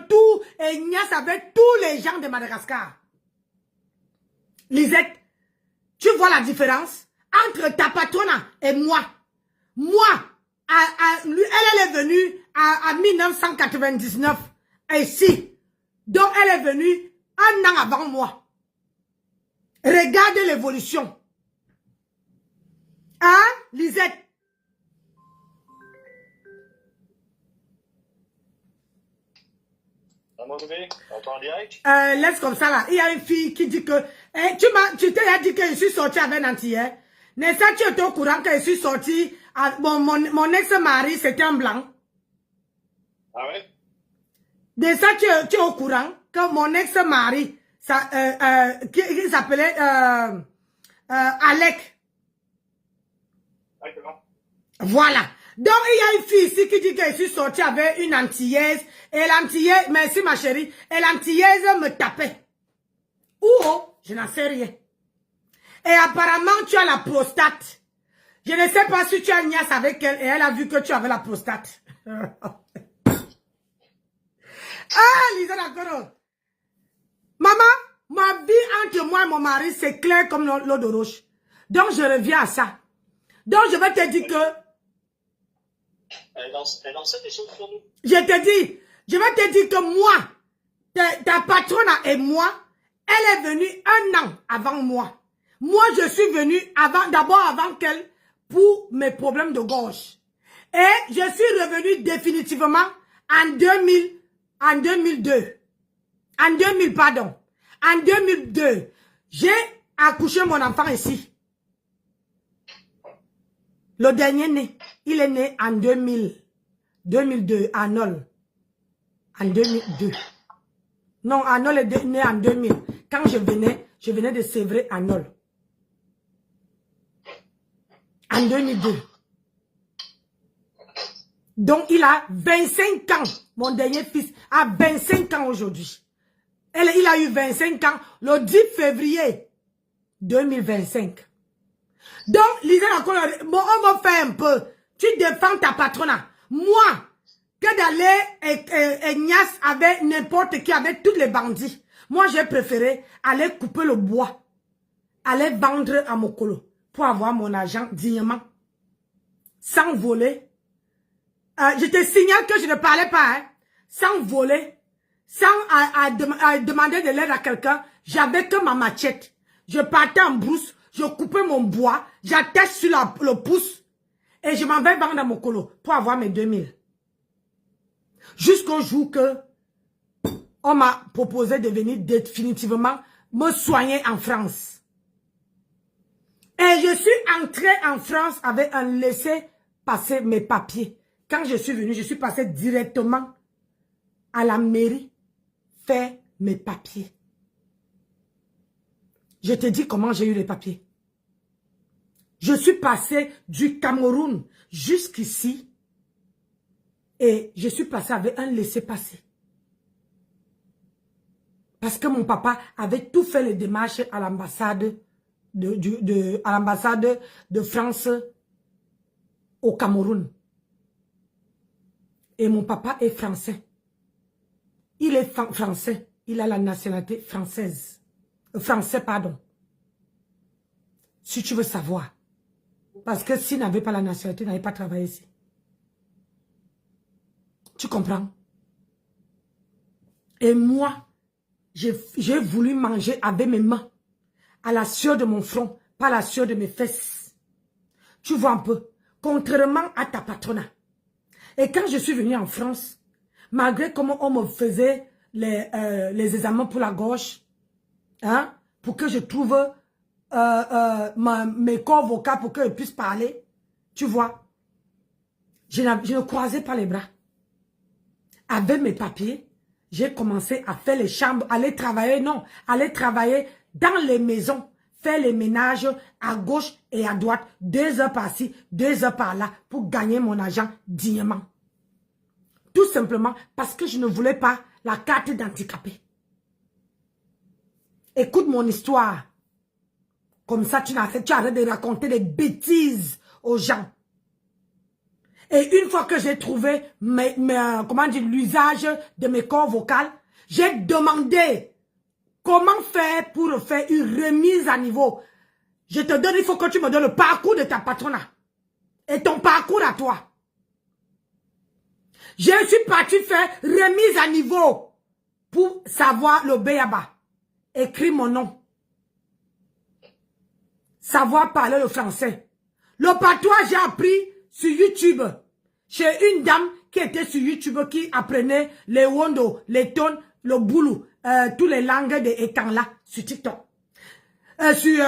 S1: Ignace avec tous les gens de Madagascar. Lisette, tu vois la différence entre ta patronne et moi. Moi, elle est venue en 1999 ici. Donc elle est venue un an avant moi. Regardez l'évolution. Hein, Lisette? Laisse comme ça là. Il y a une fille qui dit que tu t'es dit que je suis sortie avec Nanti. Hein? N'est-ce pas, tu étais au courant que je suis sortie. Mon ex-mari, c'était un blanc.
S3: Ah ouais?
S1: De ça, tu es au courant que mon ex-mari, qui s'appelait Alec.
S3: D'accord.
S1: Voilà. Donc, il y a une fille ici qui dit que je suis sortie avec une antillaise. Et l'antillaise, merci ma chérie, et l'antillaise me tapait. Oh, je n'en sais rien. Et apparemment, tu as la prostate. Je ne sais pas si tu as niasse avec elle et elle a vu que tu avais la prostate. Ah, Lisa d'accord. Maman, ma vie entre moi et mon mari, c'est clair comme l'eau de roche. Donc, je reviens à ça. Donc, je vais te dire que...
S3: Elle enseigne des choses pour nous.
S1: Je te dis, je vais te dire que moi, ta patronne et moi, elle est venue un an avant moi. Moi, je suis venue d'abord avant qu'elle pour mes problèmes de gorge. Et je suis revenue définitivement en 2002. En 2000, pardon. En 2002, j'ai accouché mon enfant ici. Le dernier né, il est né en 2002, Arnold. En 2002. Non, Arnold est né en 2000. Quand je venais de sévrer Arnold. En 2002. Donc, il a 25 ans. Mon dernier fils a 25 ans aujourd'hui. Il a eu 25 ans le 10 février 2025. Donc, lisez la colère. Bon, on va faire un peu. Tu défends ta patronne. Moi, que d'aller et Nias avec n'importe qui, avec tous les bandits. Moi, j'ai préféré aller couper le bois. Aller vendre à Mokolo pour avoir mon argent dignement. Sans voler. Je te signale que je ne parlais pas. Hein, sans voler. Sans demander de l'aide à quelqu'un. J'avais que ma machette. Je partais en brousse. Je coupais mon bois. J'attache sur le pouce. Et je m'en vais vendre à Mokolo pour avoir mes 2000. Jusqu'au jour que on m'a proposé de venir définitivement me soigner en France. Et je suis entrée en France avec un laissez-passer mes papiers. Quand je suis venue, je suis passée directement à la mairie faire mes papiers. Je te dis comment j'ai eu les papiers. Je suis passée du Cameroun jusqu'ici et je suis passée avec un laissez-passer. Parce que mon papa avait tout fait les démarches à l'ambassade de France au Cameroun. Et mon papa est français. Il est français. Il a la nationalité française. Français, pardon. Si tu veux savoir. Parce que s'il n'avait pas la nationalité, il n'avait pas travaillé ici. Tu comprends? Et moi, j'ai voulu manger avec mes mains, à la sueur de mon front, pas à la sueur de mes fesses. Tu vois un peu, contrairement à ta patronne. Et quand je suis venue en France, malgré comment on me faisait les examens pour la gauche, hein, pour que je trouve mes corps vocaux pour que je puisse parler, tu vois, je ne croisais pas les bras. Avec mes papiers, j'ai commencé à faire les chambres, aller travailler dans les maisons, faire les ménages à gauche et à droite, 2 heures par-ci, 2 heures par-là, pour gagner mon argent dignement. Tout simplement parce que je ne voulais pas la carte d'handicapé. Écoute mon histoire. Comme ça, tu arrêtes de raconter des bêtises aux gens. Et une fois que j'ai trouvé l'usage de mes corps vocaux, j'ai demandé comment faire pour faire une remise à niveau. Je te donne, il faut que tu me donnes le parcours de ta patronne. Et ton parcours à toi. Je suis parti faire remise à niveau pour savoir le béaba. Écris mon nom. Savoir parler le français. Le patois, j'ai appris sur YouTube. Chez une dame qui était sur YouTube, qui apprenait les wondo, les tons, le boulou, toutes les langues des étangs là, sur TikTok. Sur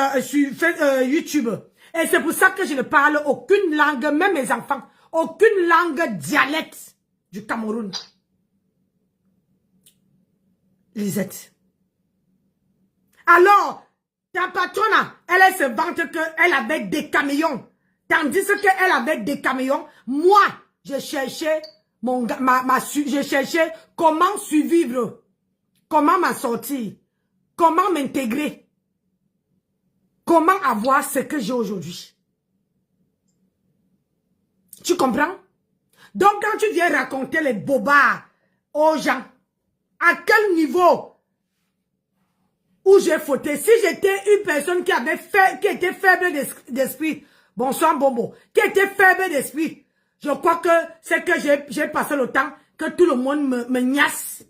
S1: YouTube. Et c'est pour ça que je ne parle aucune langue, même mes enfants, aucune langue dialecte du Cameroun. Lisette. Alors, ta patronne, elle se vante qu'elle avait des camions. Tandis qu'elle avait des camions, moi, je cherchais je cherchais comment survivre, comment m'en sortir, comment m'intégrer, comment avoir ce que j'ai aujourd'hui. Tu comprends? Donc, quand tu viens raconter les bobards aux gens, à quel niveau où j'ai fauté? Si j'étais une personne qui était faible d'esprit, bonsoir Bobo, qui était faible d'esprit, je crois que c'est que j'ai passé le temps que tout le monde me niasse.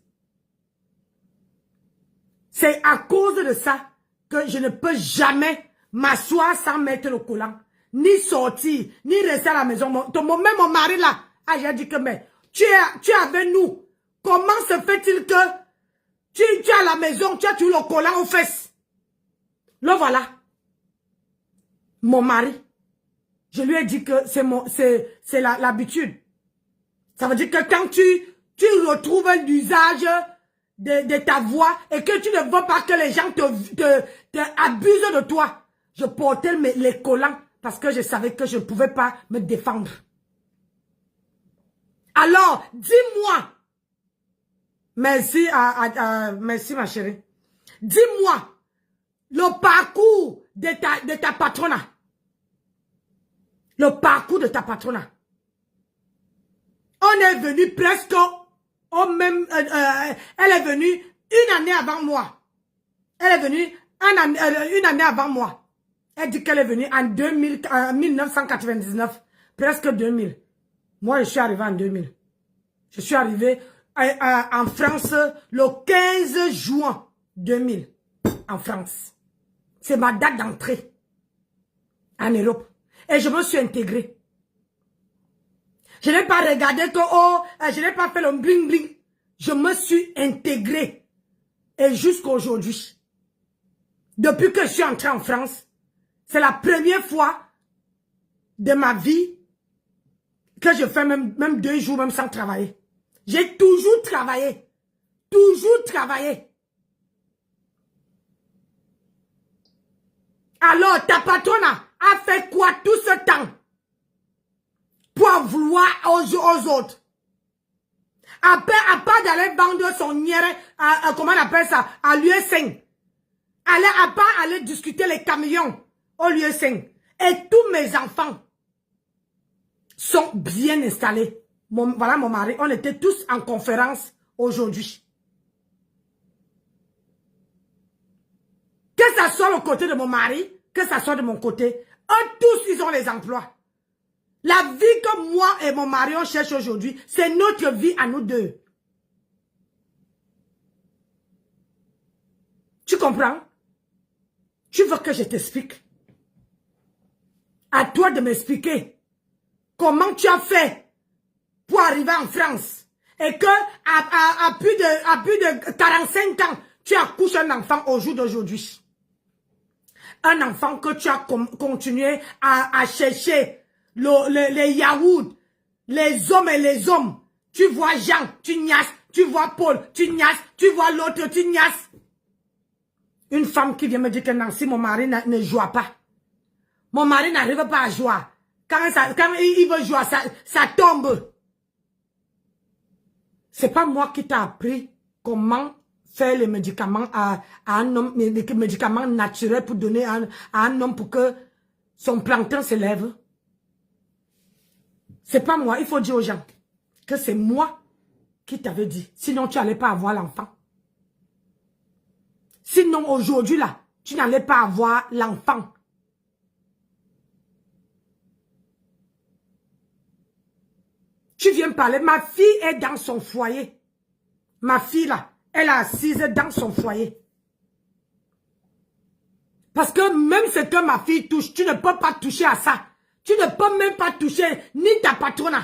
S1: C'est à cause de ça que je ne peux jamais m'asseoir sans mettre le collant, ni sortir, ni rester à la maison. Même mon mari là, j'ai dit que mais tu es avec nous. Comment se fait-il que tu es à la maison, tu as toujours le collant aux fesses? Le voilà. Mon mari. Je lui ai dit que c'est l'habitude. Ça veut dire que quand tu retrouves l'usage de ta voix et que tu ne veux pas que les gens te abusent de toi, je portais les collants parce que je savais que je ne pouvais pas me défendre. Alors, dis-moi, merci merci ma chérie, dis-moi le parcours de ta patronne. Le parcours de ta patronne. On est venu presque au même... elle est venue une année avant moi. Elle est venue une année avant moi. Elle dit qu'elle est venue en 1999. Presque 2000. Moi, je suis arrivé en 2000. Je suis arrivé en France le 15 juin 2000. En France. C'est ma date d'entrée en Europe. Et je me suis intégrée. Je n'ai pas regardé que, je n'ai pas fait le bling bling. Je me suis intégrée. Et jusqu'aujourd'hui, depuis que je suis entrée en France, c'est la première fois de ma vie que je fais même 2 jours, même sans travailler. J'ai toujours travaillé. Toujours travaillé. Alors, ta patronne a fait quoi tout ce temps pour en vouloir aux autres? À part d'aller vendre son nière, comment on appelle ça, à l'UE5. À part aller discuter les camions au l'UE5. Et tous mes enfants sont bien installés. Voilà mon mari, on était tous en conférence aujourd'hui. Que ça soit le côté de mon mari, que ça soit de mon côté, eux tous, ils ont les emplois. La vie que moi et mon mari on cherche aujourd'hui, c'est notre vie à nous deux. Tu comprends? Tu veux que je t'explique? À toi de m'expliquer comment tu as fait pour arriver en France et que à plus de 45 ans, tu accouches un enfant au jour d'aujourd'hui. Un enfant que tu as continué à chercher, les Yahoud, les hommes et les hommes. Tu vois Jean, tu niasses. Tu vois Paul, tu niasses. Tu vois l'autre, tu niasses. Une femme qui vient me dire que Nancy, mon mari ne joue pas. Mon mari n'arrive pas à jouer. Quand il veut jouer, ça tombe. C'est pas moi qui t'ai appris comment faire les médicaments à un homme, les médicaments naturels pour donner à un homme pour que son plancton s'élève. C'est pas moi, il faut dire aux gens que c'est moi qui t'avais dit. Sinon, tu n'allais pas avoir l'enfant. Sinon, aujourd'hui, là, tu n'allais pas avoir l'enfant. Tu viens me parler, ma fille est dans son foyer. Ma fille, là, elle est assise dans son foyer. Parce que même ce que ma fille touche, tu ne peux pas toucher à ça. Tu ne peux même pas toucher ni ta patronne,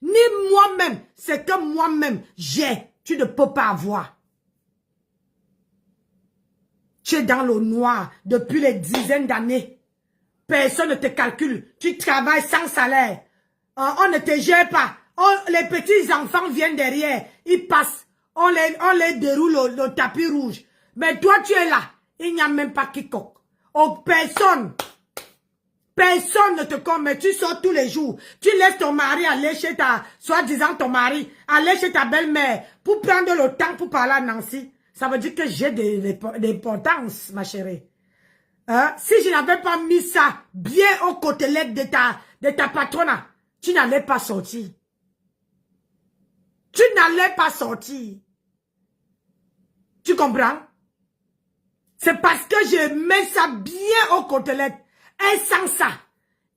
S1: ni moi-même. C'est que moi-même, j'ai. Tu ne peux pas avoir. Tu es dans le noir depuis les dizaines d'années. Personne ne te calcule. Tu travailles sans salaire. On ne te gère pas. Les petits enfants viennent derrière. Ils passent. On les déroule le tapis rouge. Mais toi, tu es là. Il n'y a même pas quiconque. Oh, personne. Personne ne te commet. Tu sors tous les jours. Tu laisses ton mari aller chez ta, soi-disant ton mari, aller chez ta belle-mère pour prendre le temps pour parler à Nancy. Ça veut dire que j'ai de l'importance, ma chérie. Hein? Si je n'avais pas mis ça bien aux côtelettes de ta patronne, tu n'allais pas sortir. Tu n'allais pas sortir. Tu comprends? C'est parce que je mets ça bien aux côtelettes. Et sans ça.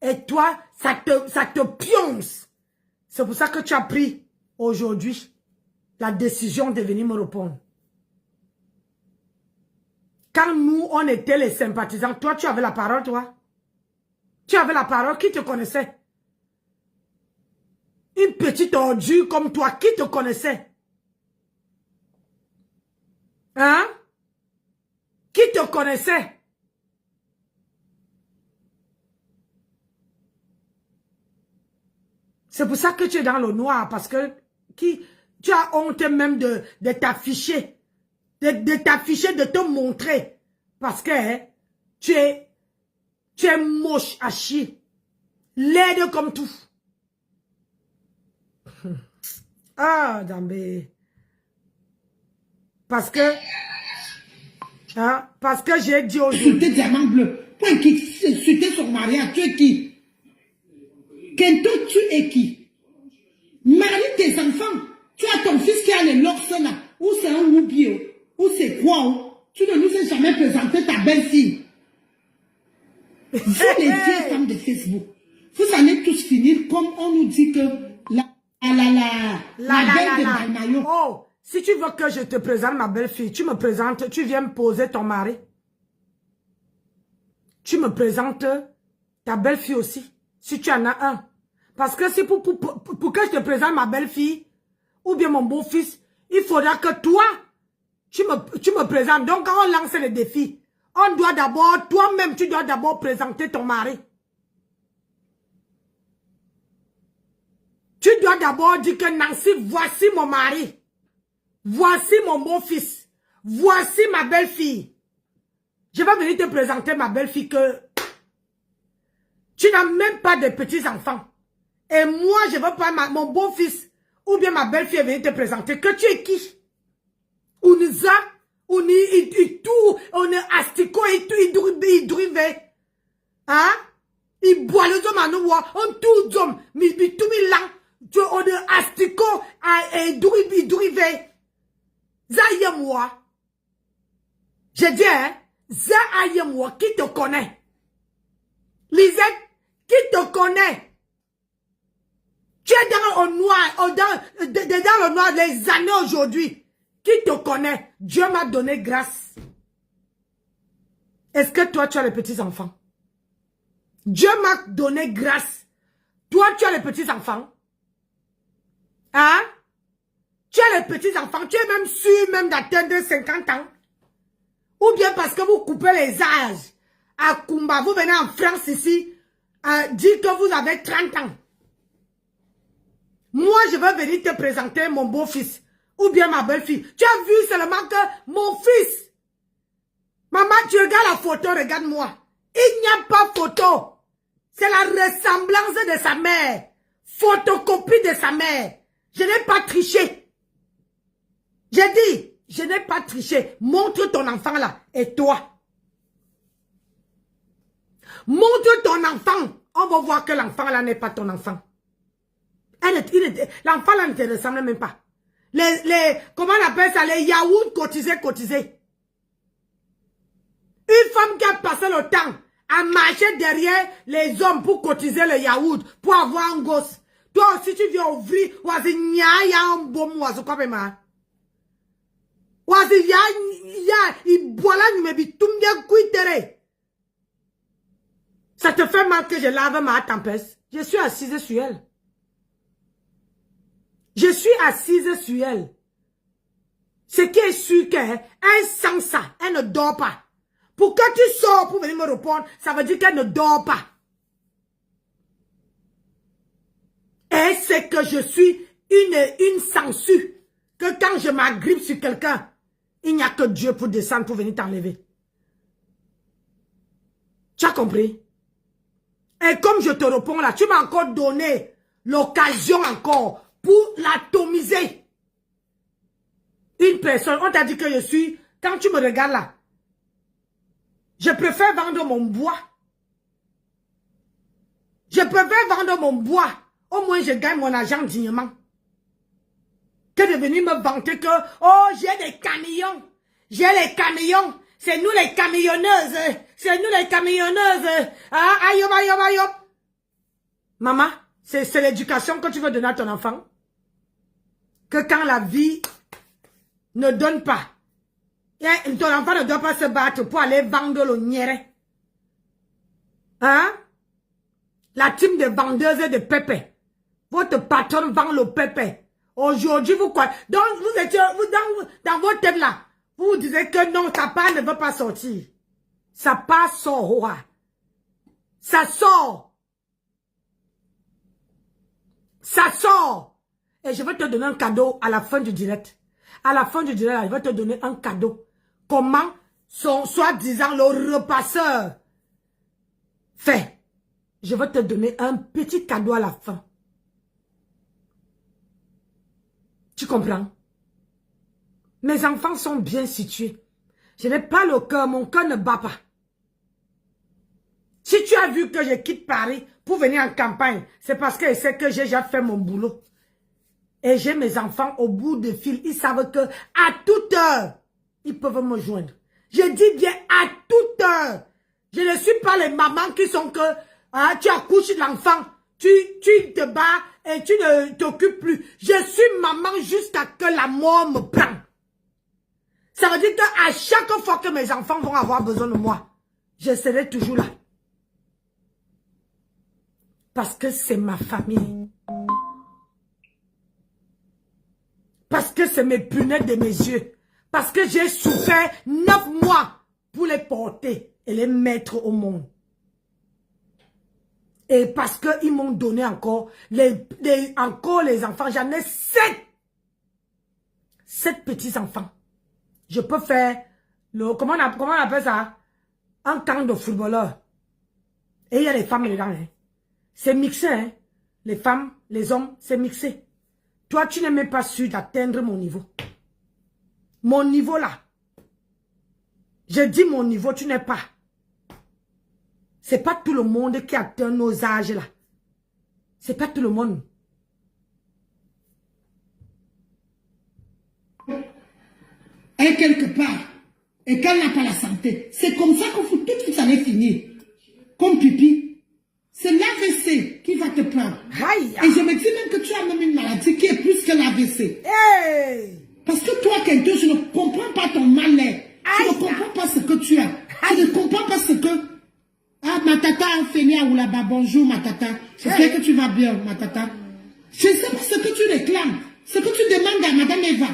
S1: Et toi, ça te pionce. C'est pour ça que tu as pris aujourd'hui la décision de venir me répondre. Quand nous, on était les sympathisants, toi, tu avais la parole, toi. Tu avais la parole, qui te connaissait? Une petite ordure comme toi, qui te connaissait? Hein? Qui te connaissait? C'est pour ça que tu es dans le noir, parce que tu as honte même de t'afficher. De t'afficher, de te montrer. Parce que hein, tu es moche à chier. Laide comme tout. Ah, Dambé. Parce que j'ai dit aujourd'hui.
S2: Sur tes diamants bleus. Pour qui sur son mariage, tu es qui? Kento, tu es qui? Marie tes enfants. Tu as ton fils qui a les locks là. Ou c'est un oubio. Ou c'est quoi? Tu ne nous as jamais présenté ta belle-fille. Vous les vieilles femmes de Facebook, vous allez tous finir comme on nous dit que la belle de Dalmayo.
S1: Oh, si tu veux que je te présente ma belle-fille, tu me présentes, tu viens me poser ton mari. Tu me présentes ta belle-fille aussi, si tu en as un. Parce que si pour que je te présente ma belle-fille, ou bien mon beau-fils, il faudra que toi, tu me présentes. Donc quand on lance le défi, on doit d'abord, toi-même, tu dois d'abord présenter ton mari. Tu dois d'abord dire que Nancy, voici mon mari. Voici mon beau-fils. Voici ma belle-fille. Je vais venir te présenter ma belle-fille que tu n'as même pas de petits-enfants. Et moi, je veux pas mon beau-fils ou bien ma belle-fille venir te présenter. Que tu es qui? On est tout, on est asticot et tout, il drive. Hein? Il boit le homme à nous, on tout homme, mais tout milan, on est asticot et drive. Zaye moi. Je dis, hein, Zaye moi, qui te connaît? Lisette, qui te connaît? Tu es dans le noir, dans le noir les années aujourd'hui. Qui te connaît? Dieu m'a donné grâce. Est-ce que toi, tu as les petits-enfants? Dieu m'a donné grâce. Toi, tu as les petits-enfants? Hein? Tu as les petits-enfants? Tu es même sûr même d'atteindre 50 ans? Ou bien parce que vous coupez les âges? À Kumba, vous venez en France ici, dire que vous avez 30 ans. Moi, je vais venir te présenter mon beau-fils. Ou bien ma belle-fille. Tu as vu seulement que mon fils. Maman, tu regardes la photo, regarde-moi. Il n'y a pas photo. C'est la ressemblance de sa mère. Photocopie de sa mère. Je n'ai pas triché. J'ai dit, je n'ai pas triché. Montre ton enfant là. Et toi. Montre ton enfant. On va voir que l'enfant là n'est pas ton enfant. L'enfant là ne te ressemble même pas. Comment on appelle ça? Les yaourts cotisés. Une femme qui a passé le temps à marcher derrière les hommes pour cotiser le yaourt, pour avoir un gosse. Toi aussi, tu viens ouvrir, ça te fait mal que je lave ma tempête. Je suis assise sur elle. Je suis assise sur elle. Ce qui est sûr qu'elle sent ça. Elle ne dort pas. Pour que tu sors pour venir me répondre, ça veut dire qu'elle ne dort pas. Et c'est que je suis une sangsue. Que quand je m'agrippe sur quelqu'un, il n'y a que Dieu pour descendre, pour venir t'enlever. Tu as compris? Et comme je te réponds là, tu m'as encore donné l'occasion encore pour l'atomiser. Une personne, on t'a dit que je suis, quand tu me regardes là, je préfère vendre mon bois. Je préfère vendre mon bois. Au moins, je gagne mon argent dignement. Que de venir me vanter que, oh, j'ai des camions. J'ai les camions. C'est nous les camionneuses. C'est nous les camionneuses. Ah, aïe, aïe, aïe, aïe. Maman, c'est l'éducation que tu veux donner à ton enfant. Que quand la vie ne donne pas, ton enfant ne doit pas se battre pour aller vendre le niéré. Hein? La team de vendeuses et de pépé. Votre patron vend le pépé. Aujourd'hui, vous quoi? Donc, vous étiez, dans votre tête là, vous vous disiez que non, ta part ne veut pas sortir. Sa part sort. Ça sort. Ça sort. Et je vais te donner un cadeau à la fin du direct. À la fin du direct, je vais te donner un cadeau. Comment son soi-disant le repasseur fait. Je vais te donner un petit cadeau à la fin. Tu comprends? Mes enfants sont bien situés. Je n'ai pas le cœur, mon cœur ne bat pas. Si tu as vu que je quitte Paris pour venir en campagne, c'est parce qu'elle sait que j'ai déjà fait mon boulot. Et j'ai mes enfants au bout de fil. Ils savent que à toute heure, ils peuvent me joindre. Je dis bien à toute heure. Je ne suis pas les mamans qui sont que tu accouches l'enfant, tu te bats et tu ne t'occupes plus. Je suis maman jusqu'à que la mort me prenne. Ça veut dire qu'à chaque fois que mes enfants vont avoir besoin de moi, je serai toujours là. Parce que c'est ma famille. Parce que c'est mes punaises de mes yeux. Parce que j'ai souffert 9 mois pour les porter et les mettre au monde. Et parce qu'ils m'ont donné encore les enfants. J'en ai 7 petits-enfants. Je peux faire, comment on appelle ça? Un camp de footballeurs. Et il y a les femmes dedans. Hein. C'est mixé. Hein. Les femmes, les hommes, c'est mixé. Toi, tu n'es même pas sûr d'atteindre mon niveau. Mon niveau là. Je dis mon niveau, tu n'es pas. C'est pas tout le monde qui atteint nos âges là. C'est pas tout le monde.
S2: Et quelque part, et qu'elle n'a pas la santé, c'est comme ça que tout vous allez finir. Comme pipi. C'est l'AVC qui va te prendre.
S1: Aïe.
S2: Et je me dis même que tu as même une maladie qui est plus que l'AVC.
S1: Hey.
S2: Parce que toi, Kento, je ne comprends pas ton mal-être. Je ne comprends pas ce que tu as. Je ne comprends pas ce que... Ah, ma tata a fait ou là-bas. Bonjour, ma tata. J'espère que tu vas bien, ma tata. Je ne sais pas ce que tu réclames. Ce que tu demandes à Madame Eva.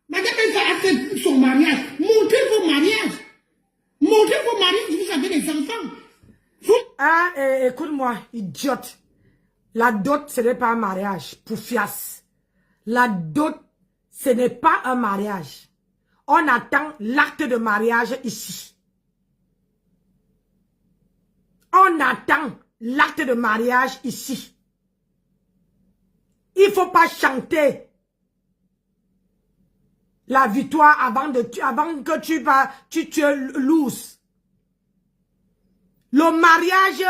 S2: Madame Eva a fait son mariage. Montrez vos mariages. Montrez vos mariages, vous avez des enfants. Vous...
S1: Ah, écoute-moi, idiote. La dot, ce n'est pas un mariage, pour fiasse. La dot, ce n'est pas un mariage. On attend l'acte de mariage ici. On attend l'acte de mariage ici. Il ne faut pas chanter la victoire avant que tu loose. Le mariage,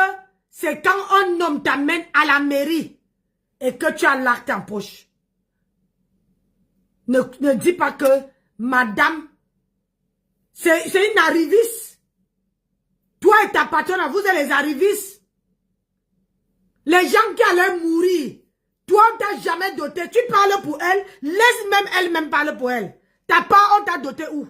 S1: c'est quand un homme t'amène à la mairie et que tu as l'acte en poche. Ne dis pas que madame, c'est une arriviste. Toi et ta patronne, vous êtes les arrivistes. Les gens qui allaient mourir, toi on t'a jamais doté. Tu parles pour elle, laisse même elle-même parler pour elle. Ta part, on t'a doté où?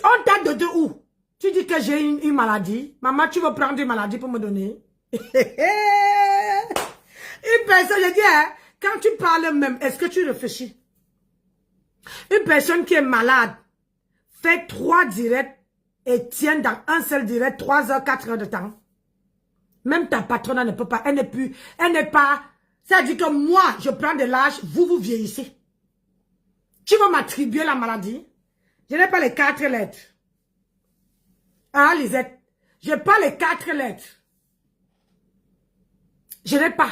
S1: On t'a doté où? Tu dis que j'ai une maladie. Maman, tu veux prendre une maladie pour me donner? Une personne, je dis, hein, quand tu parles même, est-ce que tu réfléchis? Une personne qui est malade fait 3 directs et tient dans un seul direct 3 heures, 4 heures de temps. Même ta patronne ne peut pas, elle n'est pas, ça dit que moi, je prends de l'âge, vous vieillissez. Tu vas m'attribuer la maladie? Je n'ai pas les 4 lettres. Ah, Lisette, je n'ai pas les 4 lettres. Je n'ai pas.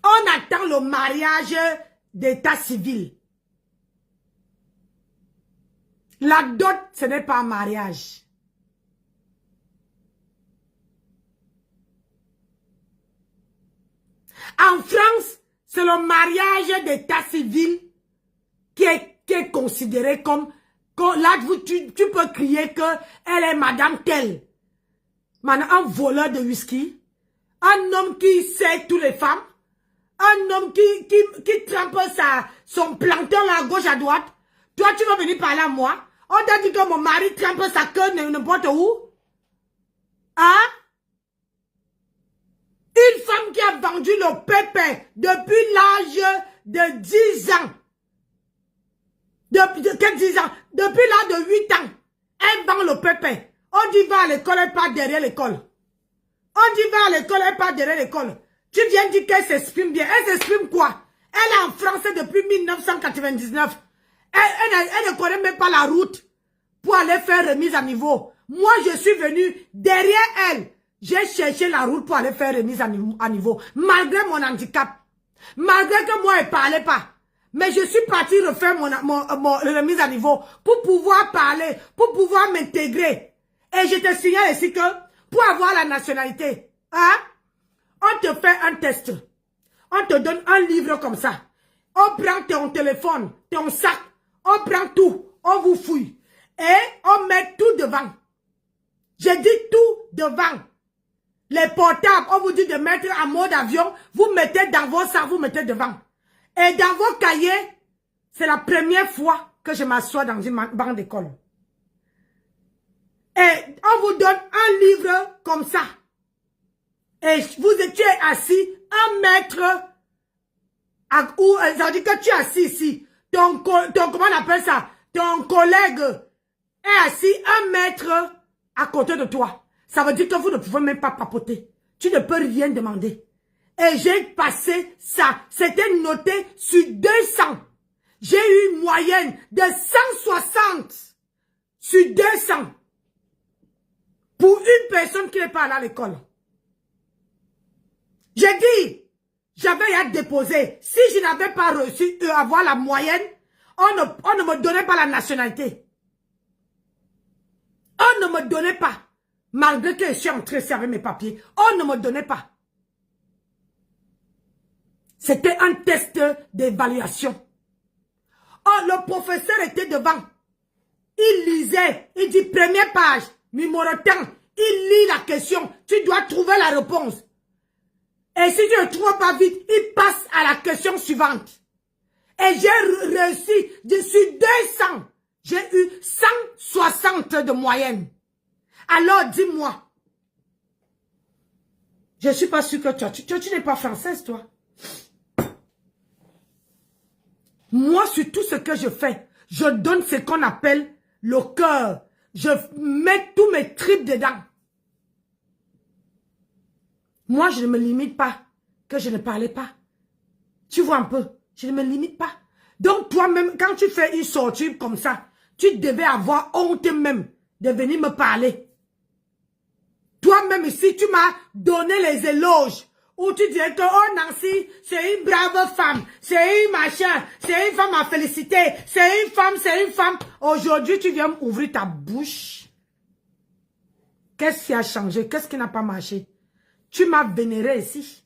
S1: On attend le mariage d'état civil. La dot, ce n'est pas un mariage. En France, c'est le mariage d'état civil qui est considéré comme... Là, tu peux crier qu'elle est madame telle. Un voleur de whisky. Un homme qui sait toutes les femmes. Un homme qui trempe son plancton là à gauche à droite. Toi, tu vas venir parler à moi. On t'a dit que mon mari trempe sa queue n'importe où. Hein? Une femme qui a vendu le pépin depuis l'âge de 10 ans. Depuis 10 ans? Depuis l'âge de 8 ans. Elle vend le pépin. On dit va à l'école, elle part derrière l'école. On dit va à l'école, elle part derrière l'école. Tu viens dire qu'elle s'exprime bien. Elle s'exprime quoi? Elle est en français depuis 1999. Elle ne connaît même pas la route pour aller faire remise à niveau. Moi, je suis venu derrière elle. J'ai cherché la route pour aller faire remise à niveau. Malgré mon handicap. Malgré que moi, elle ne parlait pas. Mais je suis parti refaire mon remise à niveau pour pouvoir parler, pour pouvoir m'intégrer. Et je te signale ici que pour avoir la nationalité. Hein? On te fait un test. On te donne un livre comme ça. On prend ton téléphone, ton sac. On prend tout. On vous fouille. Et on met tout devant. J'ai dit tout devant. Les portables, on vous dit de mettre en mode avion. Vous mettez dans vos sacs, vous mettez devant. Et dans vos cahiers, c'est la première fois que je m'assois dans une banque d'école. Et on vous donne un livre comme ça. Et vous étiez assis 1 mètre. Ça veut dire que tu es assis ici. Ton comment on appelle ça? Ton collègue est assis 1 mètre à côté de toi. Ça veut dire que vous ne pouvez même pas papoter. Tu ne peux rien demander. Et j'ai passé ça. C'était noté sur 200. J'ai eu une moyenne de 160 sur 200. Pour une personne qui n'est pas allée à l'école. J'ai dit, j'avais à déposer. Si je n'avais pas reçu avoir la moyenne, on ne me donnait pas la nationalité. On ne me donnait pas. Malgré que je suis entrée ici avec mes papiers, on ne me donnait pas. C'était un test d'évaluation. Oh, le professeur était devant. Il lisait. Il dit première page, numéro temps. Il lit la question. Tu dois trouver la réponse. Et si tu ne trouves pas vite, il passe à la question suivante. Et j'ai réussi, sur 200, j'ai eu 160 de moyenne. Alors dis-moi, je ne suis pas sûre que tu n'es pas française, toi. Moi, sur tout ce que je fais, je donne ce qu'on appelle le cœur. Je mets tous mes tripes dedans. Moi, je ne me limite pas que je ne parlais pas. Tu vois un peu, je ne me limite pas. Donc, toi-même, quand tu fais une sortie comme ça, tu devais avoir honte même de venir me parler. Toi-même, si tu m'as donné les éloges, où tu dirais que, oh Nancy, c'est une brave femme, c'est une machin, c'est une femme à féliciter, c'est une femme. Aujourd'hui, tu viens m'ouvrir ta bouche. Qu'est-ce qui a changé? Qu'est-ce qui n'a pas marché? Tu m'as vénéré ici.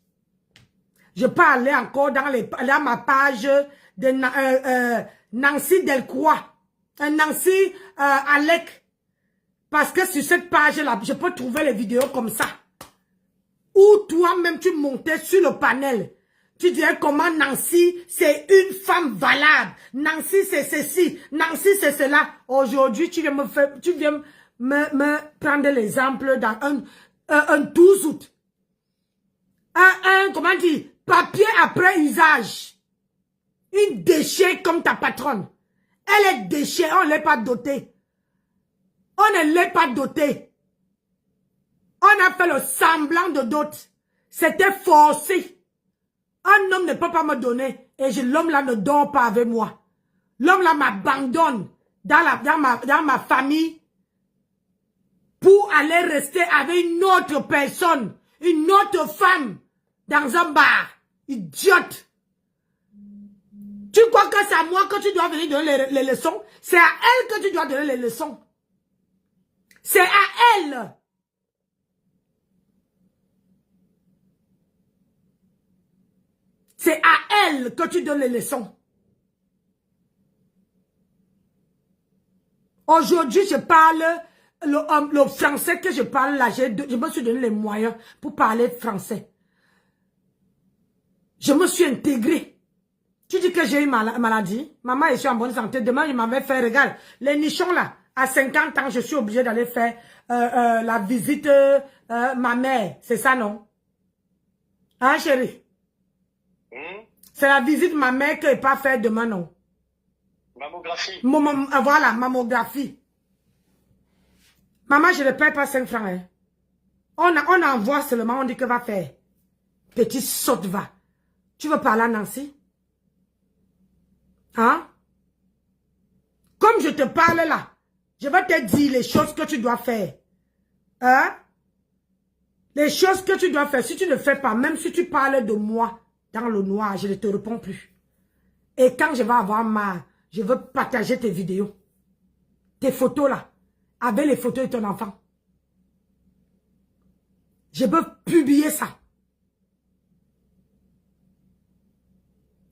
S1: Je peux aller encore dans ma page de Nancy Delcroix, Nancy Alec. Parce que sur cette page-là, je peux trouver les vidéos comme ça. Où toi-même, tu montais sur le panel. Tu dirais comment Nancy, c'est une femme valable. Nancy, c'est ceci. Nancy, c'est cela. Aujourd'hui, tu viens me prendre l'exemple dans un 12 août. Comment dire, papier après usage. Une déchet comme ta patronne. Elle est déchet, on ne l'est pas dotée. On ne l'est pas doté. On a fait le semblant de dot. C'était forcé. Un homme ne peut pas me donner. Et l'homme là ne dort pas avec moi. L'homme là m'abandonne dans ma famille pour aller rester avec une autre personne, une autre femme dans un bar. Idiote. Tu crois que c'est à moi que tu dois venir donner les leçons? C'est à elle que tu dois donner les leçons. C'est à elle. C'est à elle que tu donnes les leçons. Aujourd'hui, je parle, le français que je parle là, je me suis donné les moyens pour parler français. Je me suis intégrée. Tu dis que j'ai eu maladie. Maman, je suis en bonne santé. Demain, il m'avait fait, regarde, les nichons là. À 50 ans, je suis obligée d'aller faire la visite ma mère. C'est ça, non? Hein, chérie? C'est la visite ma mère que je n'ai pas fait demain, non?
S3: Mammographie.
S1: Voilà, mammographie. Maman, je ne paye pas 5 francs. Hein. On envoie seulement, on dit que va faire. Petit saute va. Tu veux parler à Nancy? Hein? Comme je te parle là. Je vais te dire les choses que tu dois faire. Hein? Les choses que tu dois faire. Si tu ne fais pas, même si tu parles de moi dans le noir, je ne te réponds plus. Et quand je vais avoir marre, je veux partager tes vidéos. Tes photos là. Avec les photos de ton enfant. Je peux publier ça.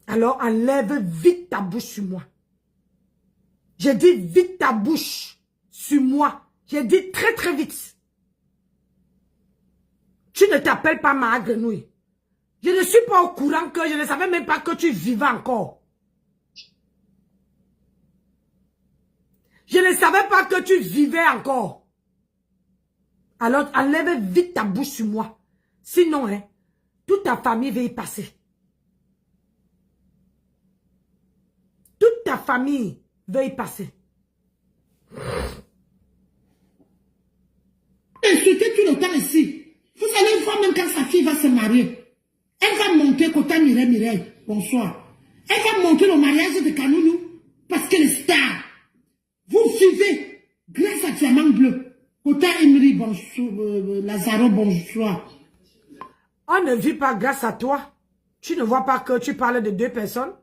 S1: Alors enlève vite ta bouche sur moi. J'ai dit vite ta bouche sur moi. J'ai dit très très vite. Tu ne t'appelles pas ma grenouille. Je ne suis pas au courant que je ne savais même pas que tu vivais encore. Je ne savais pas que tu vivais encore. Alors enlève vite ta bouche sur moi. Sinon, hein, toute ta famille va y passer. Toute ta famille va y passer.
S2: Insultez tout le temps ici. Vous allez voir même quand sa fille va se marier. Elle va monter Kota Mireille. Bonsoir. Elle va monter le mariage de Kanounou. Parce qu'elle est star. Vous vivez grâce à Diamant Bleu. Kota Emery, bonsoir. Lazaro, bonsoir.
S1: On ne vit pas grâce à toi. Tu ne vois pas que tu parles de deux personnes.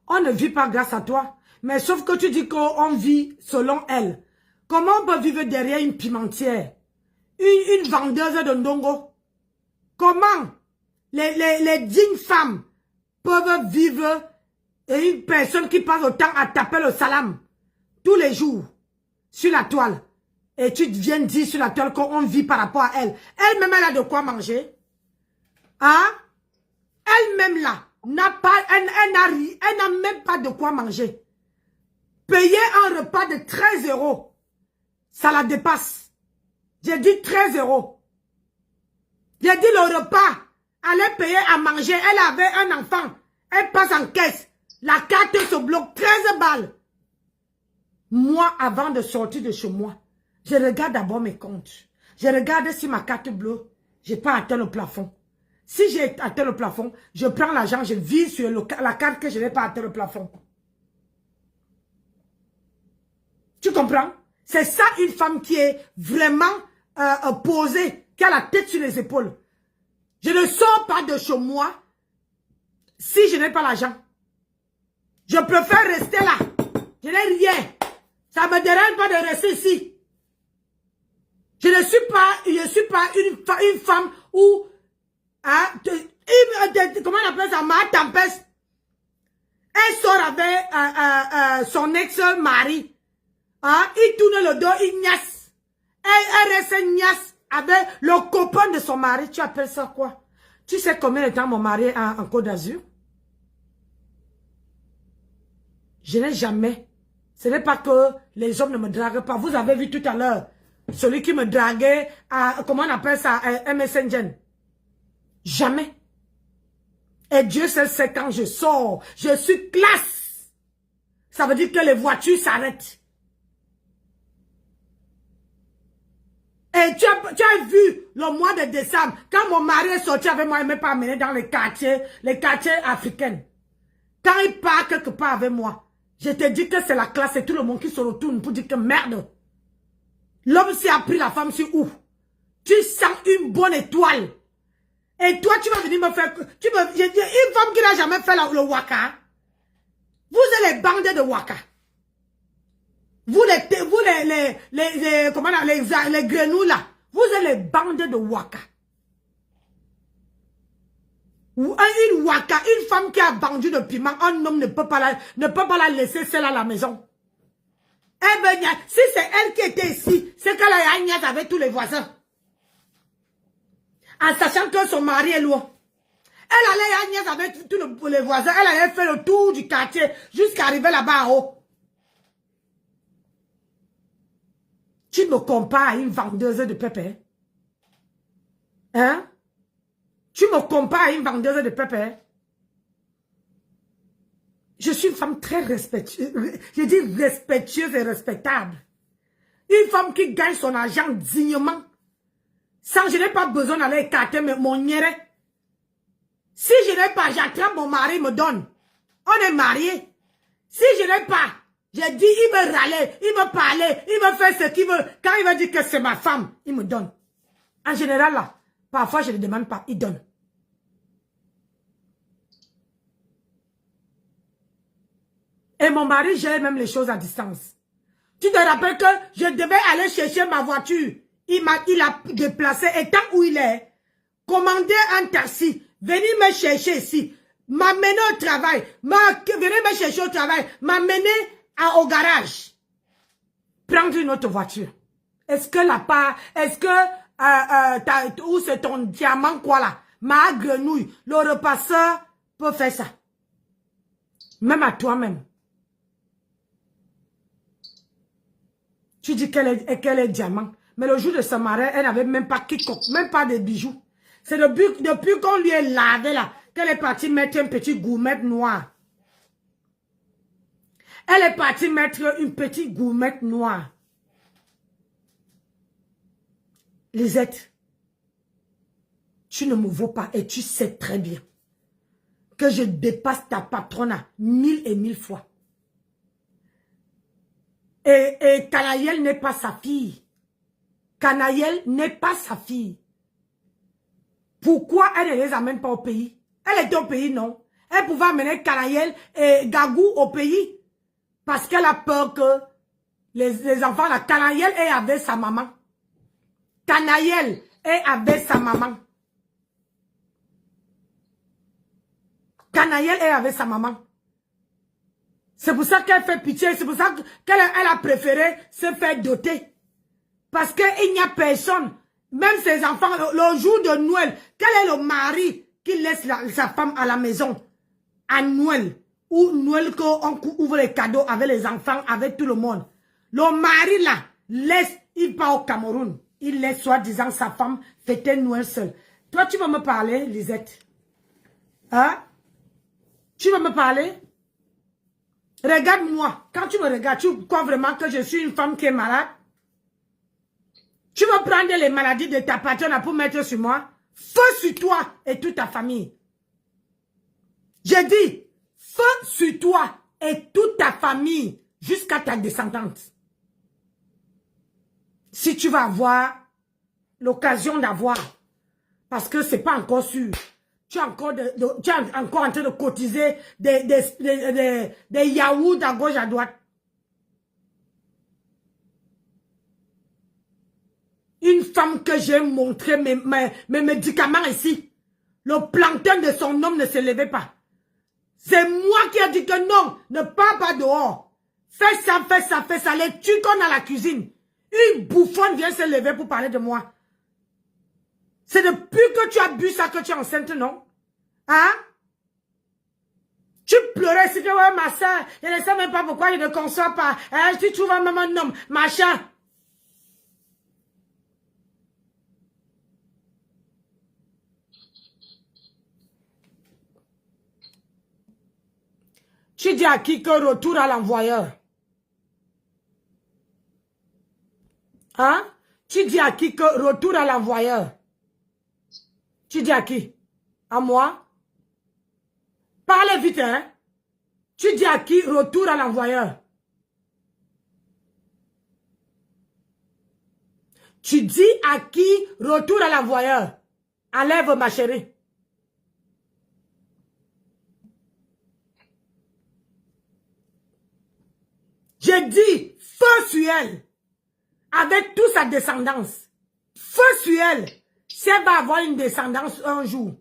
S1: On ne vit pas grâce à toi. Mais sauf que tu dis qu'on vit selon elle. Comment on peut vivre derrière une pimentière? Une vendeuse de ndongo? Comment les dignes femmes peuvent vivre et une personne qui passe autant à taper le salam tous les jours sur la toile? Et tu viens dire sur la toile qu'on vit par rapport à elle. Elle-même, elle a de quoi manger. Hein? Elle-même là, n'a pas, elle n'a même pas de quoi manger. Payer un repas de 13 €, ça la dépasse. J'ai dit 13 €. J'ai dit le repas, allait payer à manger. Elle avait un enfant. Elle passe en caisse. La carte se bloque, 13 balles. Moi, avant de sortir de chez moi, je regarde d'abord mes comptes. Je regarde si ma carte bleue, j'ai pas atteint le plafond. Si j'ai atteint le plafond, je prends l'argent, je vise sur la carte que je n'ai pas atteint le plafond. Tu comprends? C'est ça une femme qui est vraiment posée, qui a la tête sur les épaules. Je ne sors pas de chez moi si je n'ai pas l'argent. Je préfère rester là. Je n'ai rien. Ça ne me dérange pas de rester ici. Je ne suis pas une femme où... Hein, comment on appelle ça? Ma tempête. Elle sort avec son ex-mari. Hein, il tourne le dos, il niasse. Elle reste niasse avec le copain de son mari. Tu appelles ça quoi? Tu sais combien de temps mon mari est en Côte d'Azur? Je n'ai jamais. Ce n'est pas que les hommes ne me draguent pas. Vous avez vu tout à l'heure. Celui qui me draguait à, comment on appelle ça? MSN. Jamais. Et Dieu seul sait quand je sors. Je suis classe. Ça veut dire que les voitures s'arrêtent. Et tu as vu le mois de décembre, quand mon mari est sorti avec moi, il ne m'a pas amené dans les quartiers africains. Quand il part quelque part avec moi, je te dis que c'est la classe et tout le monde qui se retourne pour dire que merde. L'homme s'est pris la femme sur où? Tu sens une bonne étoile. Et toi, tu vas venir me faire... une femme qui n'a jamais fait le waka. Vous êtes les bandits de waka. Vous comment on les grenouilles là. Vous êtes les bandits de waka. Une waka, une femme qui a vendu de piment, un homme ne peut pas la laisser seule à la maison. Eh ben, si c'est elle qui était ici, c'est qu'elle a niaise avec tous les voisins. En sachant que son mari est loin. Elle allait niaise avec tous les voisins. Elle allait faire le tour du quartier jusqu'à arriver là-bas en haut. Tu me compares à une vendeuse de pépé. Hein? Tu me compares à une vendeuse de pépé. Je suis une femme très respectueuse. Je dis respectueuse et respectable. Une femme qui gagne son argent dignement. Sans, je n'ai pas besoin d'aller écarter mon niéré. Si je n'ai pas, j'attrape mon mari, il me donne. On est mariés. Si je n'ai pas, j'ai dit, il me râlait, il me parlait, il me fait ce qu'il veut. Quand il va dire que c'est ma femme, il me donne. En général, là, parfois je ne demande pas, il donne. Et mon mari gère même les choses à distance. Tu te rappelles que je devais aller chercher ma voiture. Il a déplacé, et tant où il est, commander un taxi, venir me chercher ici, m'amener au travail, venir me chercher au travail, m'amener au garage, prendre une autre voiture. Est-ce que la part, est-ce que, où c'est ton diamant quoi là, ma grenouille, le repasseur peut faire ça? Même à toi-même. Tu dis qu'elle est diamant. Mais le jour de sa marée, elle n'avait même pas quiconque, même pas de bijoux. C'est depuis qu'on lui est lavé là, qu'elle est partie mettre un petit gourmette noir. Elle est partie mettre une petite gourmette noire. Lisette, tu ne me vaux pas et tu sais très bien que je dépasse ta patronne 1000 et 1000 fois. Et Canaïel n'est pas sa fille. Canaïel n'est pas sa fille. Pourquoi elle ne les amène pas au pays? Elle était au pays, non? Elle pouvait amener Canaïel et Gagou au pays. Parce qu'elle a peur que les enfants, la Canaïel est avec sa maman. Canaïel est avec sa maman. Canaïel est avec sa maman. C'est pour ça qu'elle fait pitié. C'est pour ça qu'elle a préféré se faire doter. Parce qu'il n'y a personne. Même ses enfants, le jour de Noël, quel est le mari qui laisse sa femme à la maison à Noël? Ou Noël qu'on ouvre les cadeaux avec les enfants, avec tout le monde. Le mari là, il part au Cameroun. Il laisse soi-disant sa femme fêter Noël seule. Toi, tu vas me parler, Lisette? Hein? Tu vas me parler? Regarde-moi. Quand tu me regardes, tu crois vraiment que je suis une femme qui est malade? Tu vas prendre les maladies de ta patronne pour mettre sur moi? Feu sur toi et toute ta famille. J'ai dit, feu sur toi et toute ta famille jusqu'à ta descendante. Si tu vas avoir l'occasion d'avoir, parce que c'est pas encore sûr, tu es encore en train de cotiser des yaourts à gauche à droite. Une femme que j'ai montré mes médicaments ici. Le plancton de son homme ne se levait pas. C'est moi qui ai dit que non, ne pars pas dehors. Fais ça, fais ça, fais ça. Les tucons dans la cuisine. Une bouffonne vient se lever pour parler de moi. C'est depuis que tu as bu ça que tu es enceinte, non? Hein? Tu pleurais, c'était ouais, ma soeur. Je ne sais même pas pourquoi je ne conçois pas. Hein? Tu trouves même un homme, machin. Tu dis à qui que retour à l'envoyeur? Hein? Tu dis à qui que retour à l'envoyeur? Tu dis à qui? À moi? Parlez vite, hein? Tu dis à qui retour à l'envoyeur? Tu dis à qui retour à l'envoyeur? Enlève ma chérie. J'ai dit, feu sur elle, avec toute sa descendance. Feu sur elle, si elle va avoir une descendance un jour.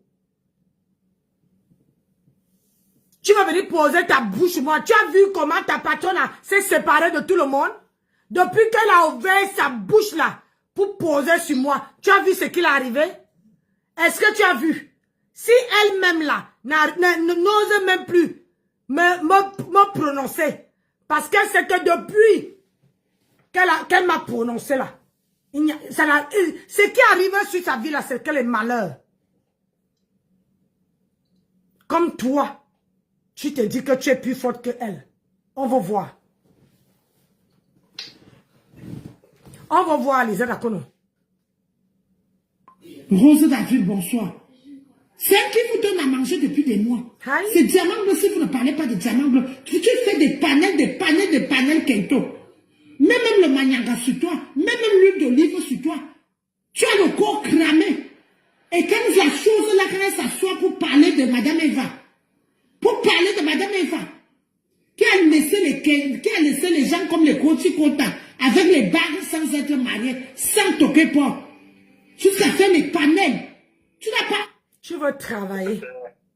S1: Tu vas venir poser ta bouche sur moi. Tu as vu comment ta patronne s'est séparée de tout le monde? Depuis qu'elle a ouvert sa bouche là, pour poser sur moi, tu as vu ce qui est arrivé? Est-ce que tu as vu? Si elle-même là, n'ose même plus me prononcer, parce qu'elle sait que depuis qu'elle m'a prononcé là, ce qui arrive sur sa vie là, c'est qu'elle est malheur. Comme toi, tu te dis que tu es plus forte que elle. On va voir. On va voir, Lisette Akono.
S2: Rose David, bonsoir. C'est elle qui vous donne à manger depuis des mois.
S1: Hi.
S2: C'est diamant bleu, si vous ne parlez pas de diamant bleu, tu fais des panels kento. Même le manianga sur toi, même l'huile d'olive sur toi. Tu as le corps cramé. Et quand la chose là, quand elle s'assoit pour parler de Madame Eva, qui a laissé les gens comme les Koti-Kota, avec les bagues sans être mariés, sans toquer pas. Jusqu'à faire les panels. Tu n'as pas...
S1: Tu veux travailler.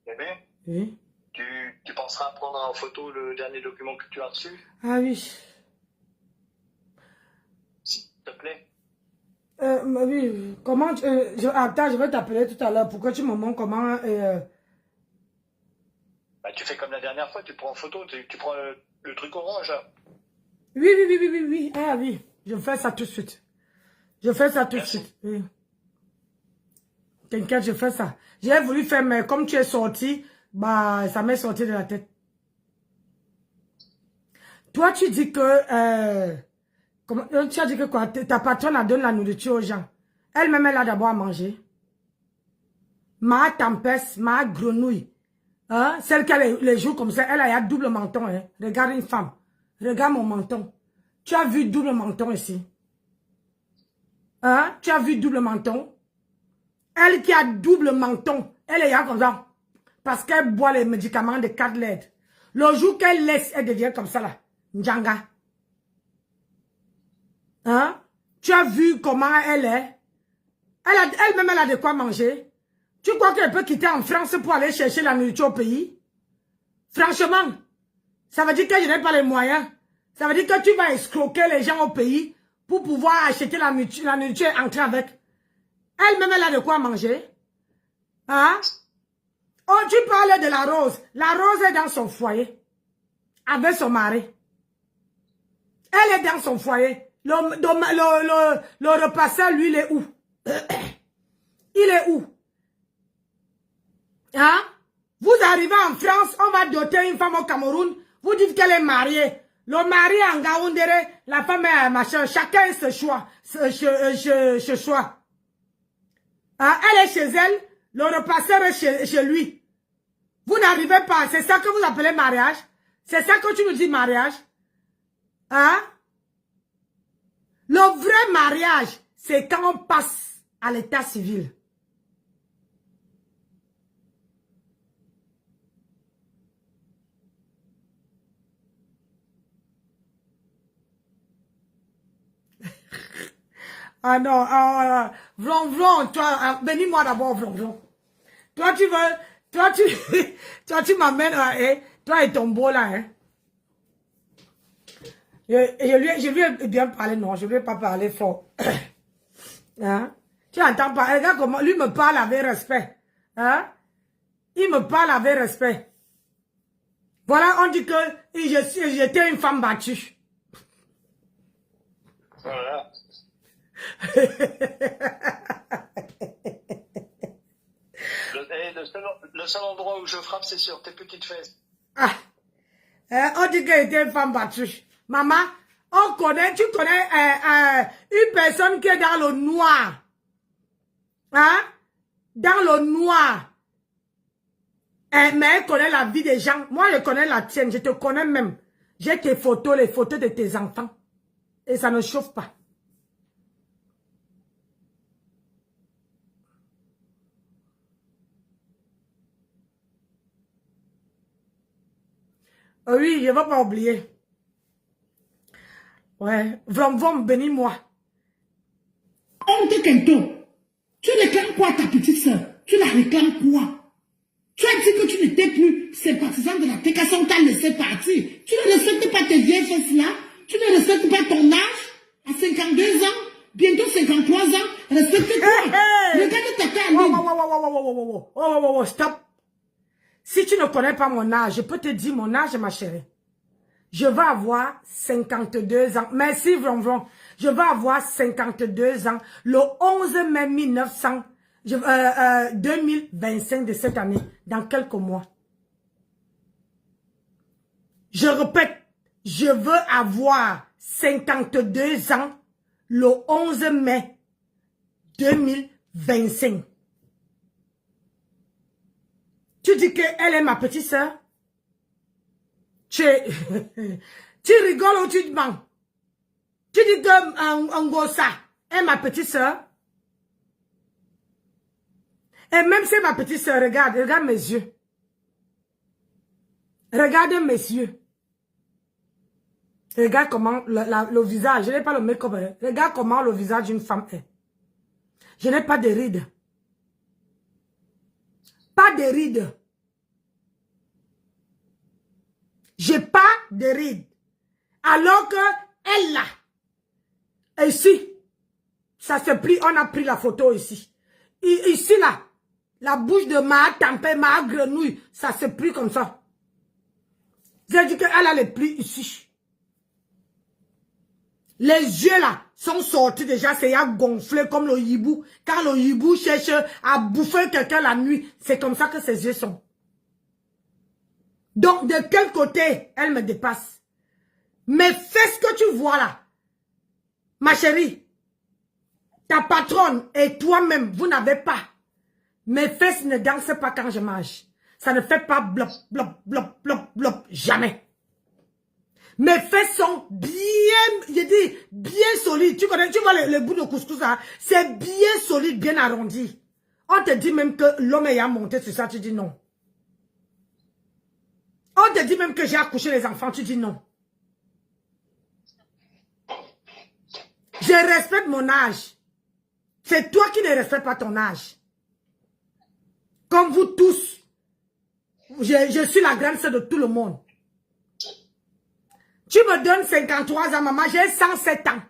S3: Bébé,
S1: Oui.
S3: tu penseras à prendre en photo le dernier document que tu as reçu,
S1: Ah oui.
S3: s'il te plaît.
S1: Mais oui, comment... attends, je vais t'appeler tout à l'heure pour que tu me montres comment...
S3: Bah, tu fais comme la dernière fois, tu prends en photo, tu prends le truc orange. Là.
S1: Oui, oui, oui, oui, oui, oui. Ah oui, je fais ça tout de suite. Je fais ça tout de
S3: Merci.
S1: suite. Oui. T'inquiète, je fais ça. J'ai voulu faire, mais comme tu es sorti, bah, ça m'est sorti de la tête. Toi, tu dis que... tu as dit que quoi? Ta patronne a donné la nourriture aux gens. Elle-même, elle a d'abord à manger. Ma tempeste, ma grenouille. Hein? Celle qui a les joues comme ça, elle a double menton. Hein? Regarde une femme. Regarde mon menton. Tu as vu double menton ici. Hein? Tu as vu double menton. Elle qui a double menton, elle est là comme ça. Parce qu'elle boit les médicaments de 4 lettres. Le jour qu'elle laisse, elle devient comme ça là. Njanga. Hein? Tu as vu comment elle est? Elle-même, elle a de quoi manger. Tu crois qu'elle peut quitter en France pour aller chercher la nourriture au pays? Franchement, ça veut dire que je n'ai pas les moyens. Ça veut dire que tu vas escroquer les gens au pays pour pouvoir acheter la nourriture et entrer avec. Elle-même, elle a de quoi manger. Hein? Oh, tu parles de la Rose. La Rose est dans son foyer. Avec son mari. Elle est dans son foyer. Le repasseur, lui, il est où? Il est où? Hein? Vous arrivez en France, on va doter une femme au Cameroun. Vous dites qu'elle est mariée. Le mari est en Gaoundéré, la femme est machin. Chacun ce choix. Ce choix. Hein? Elle est chez elle, le repasseur est chez lui. Vous n'arrivez pas. C'est ça que vous appelez mariage? C'est ça que tu nous dis mariage? Hein? Le vrai mariage, c'est quand on passe à l'état civil. Ah non, Vlon, Vlon, toi, bénis-moi d'abord, Vlon, Vlon. Toi, tu veux, toi, tu m'amènes, toi et ton beau là, hein. Je lui ai bien parlé, non, je lui ai pas parlé fort. Hein? Tu entends pas, regarde comment, lui me parle avec respect. Hein? Il me parle avec respect. Voilà, on dit que j'étais une femme battue.
S3: Voilà. Le seul endroit où je frappe, c'est sur tes petites fesses.
S1: Ah. On dit qu'elle était une femme battue. Maman, tu connais une personne qui est dans le noir. Hein? Dans le noir. Mais elle connaît la vie des gens. Moi, je connais la tienne. Je te connais même. J'ai tes photos, les photos de tes enfants. Et ça ne chauffe pas. Oui, je ne vais pas oublier. Ouais. Vom, bénis-moi.
S2: Honte Kento. Tu réclames quoi ta petite soeur? Tu la réclames quoi? Tu as dit que tu n'étais plus sympathisant de la TK, t'as laissé partir. Tu ne respectes pas tes vieilles fesses là. Tu ne respectes pas ton âge. À 52 ans, bientôt 53 ans. Respecte-toi. Regarde ta taille.
S1: Stop. Si tu ne connais pas mon âge, je peux te dire mon âge, ma chérie. Je vais avoir 52 ans. Merci, Vlon. Je vais avoir 52 ans le 11 mai 2025 de cette année, dans quelques mois. Je répète, je veux avoir 52 ans le 11 mai 2025. Tu dis qu'elle est ma petite sœur? Tu rigoles ou tu te mens? Tu dis que Ngosa est ma petite sœur? Et même si ma petite sœur, regarde mes yeux. Regarde mes yeux. Regarde comment le visage, je n'ai pas le make-up. Regarde comment le visage d'une femme est. Je n'ai pas de rides. pas de rides. J'ai pas de rides. Alors que elle là, ici, ça s'est pris, on a pris la photo ici. Ici là, la bouche de ma tempête, ma grenouille, ça s'est pris comme ça. J'ai dit qu'elle a les plis ici. Les yeux là sont sortis déjà, c'est à gonfler comme le hibou. Quand le hibou cherche à bouffer quelqu'un la nuit, c'est comme ça que ses yeux sont. Donc, de quel côté elle me dépasse? Mais fais ce que tu vois là. Ma chérie, ta patronne et toi-même, vous n'avez pas. Mes fesses ne dansent pas quand je mange. Ça ne fait pas blop, blop, blop, blop, blop. Jamais. Mes fesses sont bien, je dis, bien solides. Tu connais, tu vois le bout de couscous là? C'est bien solide, bien arrondi. On te dit même que l'homme est monté sur ça, tu dis non. On te dit même que j'ai accouché les enfants, tu dis non. Je respecte mon âge. C'est toi qui ne respectes pas ton âge. Comme vous tous, je suis la grande sœur de tout le monde. Tu me donnes 53 ans, maman, j'ai 107 ans.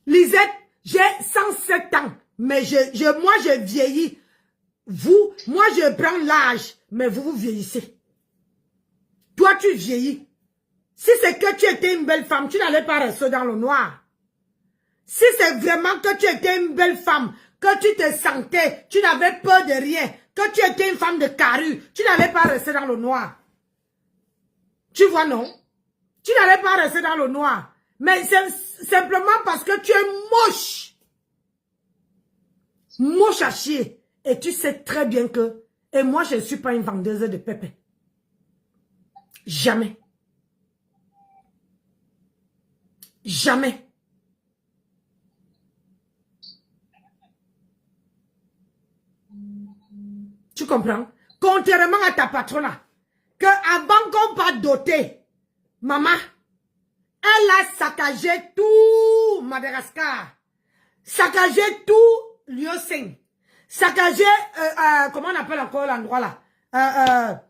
S1: Lisette, j'ai 107 ans. Mais moi, je vieillis. Vous, moi, je prends l'âge, mais vous vieillissez. Toi, tu vieillis. Si c'est que tu étais une belle femme, tu n'allais pas rester dans le noir. Si c'est vraiment que tu étais une belle femme, que tu te sentais, tu n'avais peur de rien, que tu étais une femme de carrure, tu n'allais pas rester dans le noir. Tu vois, non? Tu n'allais pas rester dans le noir. Mais c'est simplement parce que tu es moche. Moche à chier. Et tu sais très bien que... Et moi, je ne suis pas une vendeuse de pépé. Jamais. Jamais. Tu comprends? Contrairement à ta patronne, que avant qu'on pas doter, maman, elle a saccagé tout Madagascar, saccagé tout Lieu-Saint, saccagé, comment on appelle encore l'endroit là,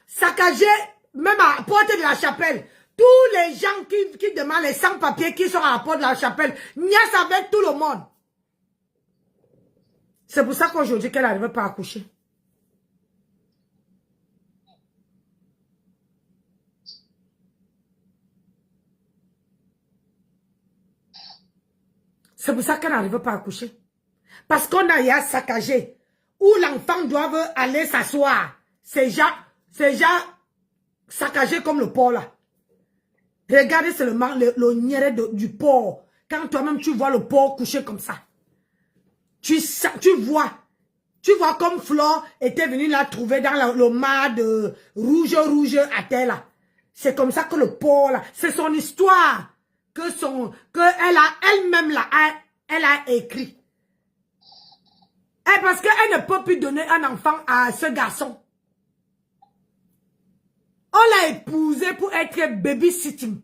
S1: saccagé même à la porte de la chapelle. Tous les gens qui demandent les sans-papiers qui sont à la porte de la chapelle, niasse avec tout le monde. C'est pour ça qu'aujourd'hui qu'elle n'arrive pas à accoucher. C'est pour ça qu'elle n'arrive pas à accoucher. Parce qu'on a ya saccagé. Où l'enfant doit aller s'asseoir. C'est déjà saccagé comme le porc là. Regardez seulement le niéré du porc. Quand toi-même tu vois le porc couché comme ça. Tu vois comme Flore était venue la trouver dans le mar de rouge à terre là. C'est comme ça que le porc là, c'est son histoire elle a elle-même là, elle a écrit. Et parce qu'elle ne peut plus donner un enfant à ce garçon. On l'a épousé pour être babysitting.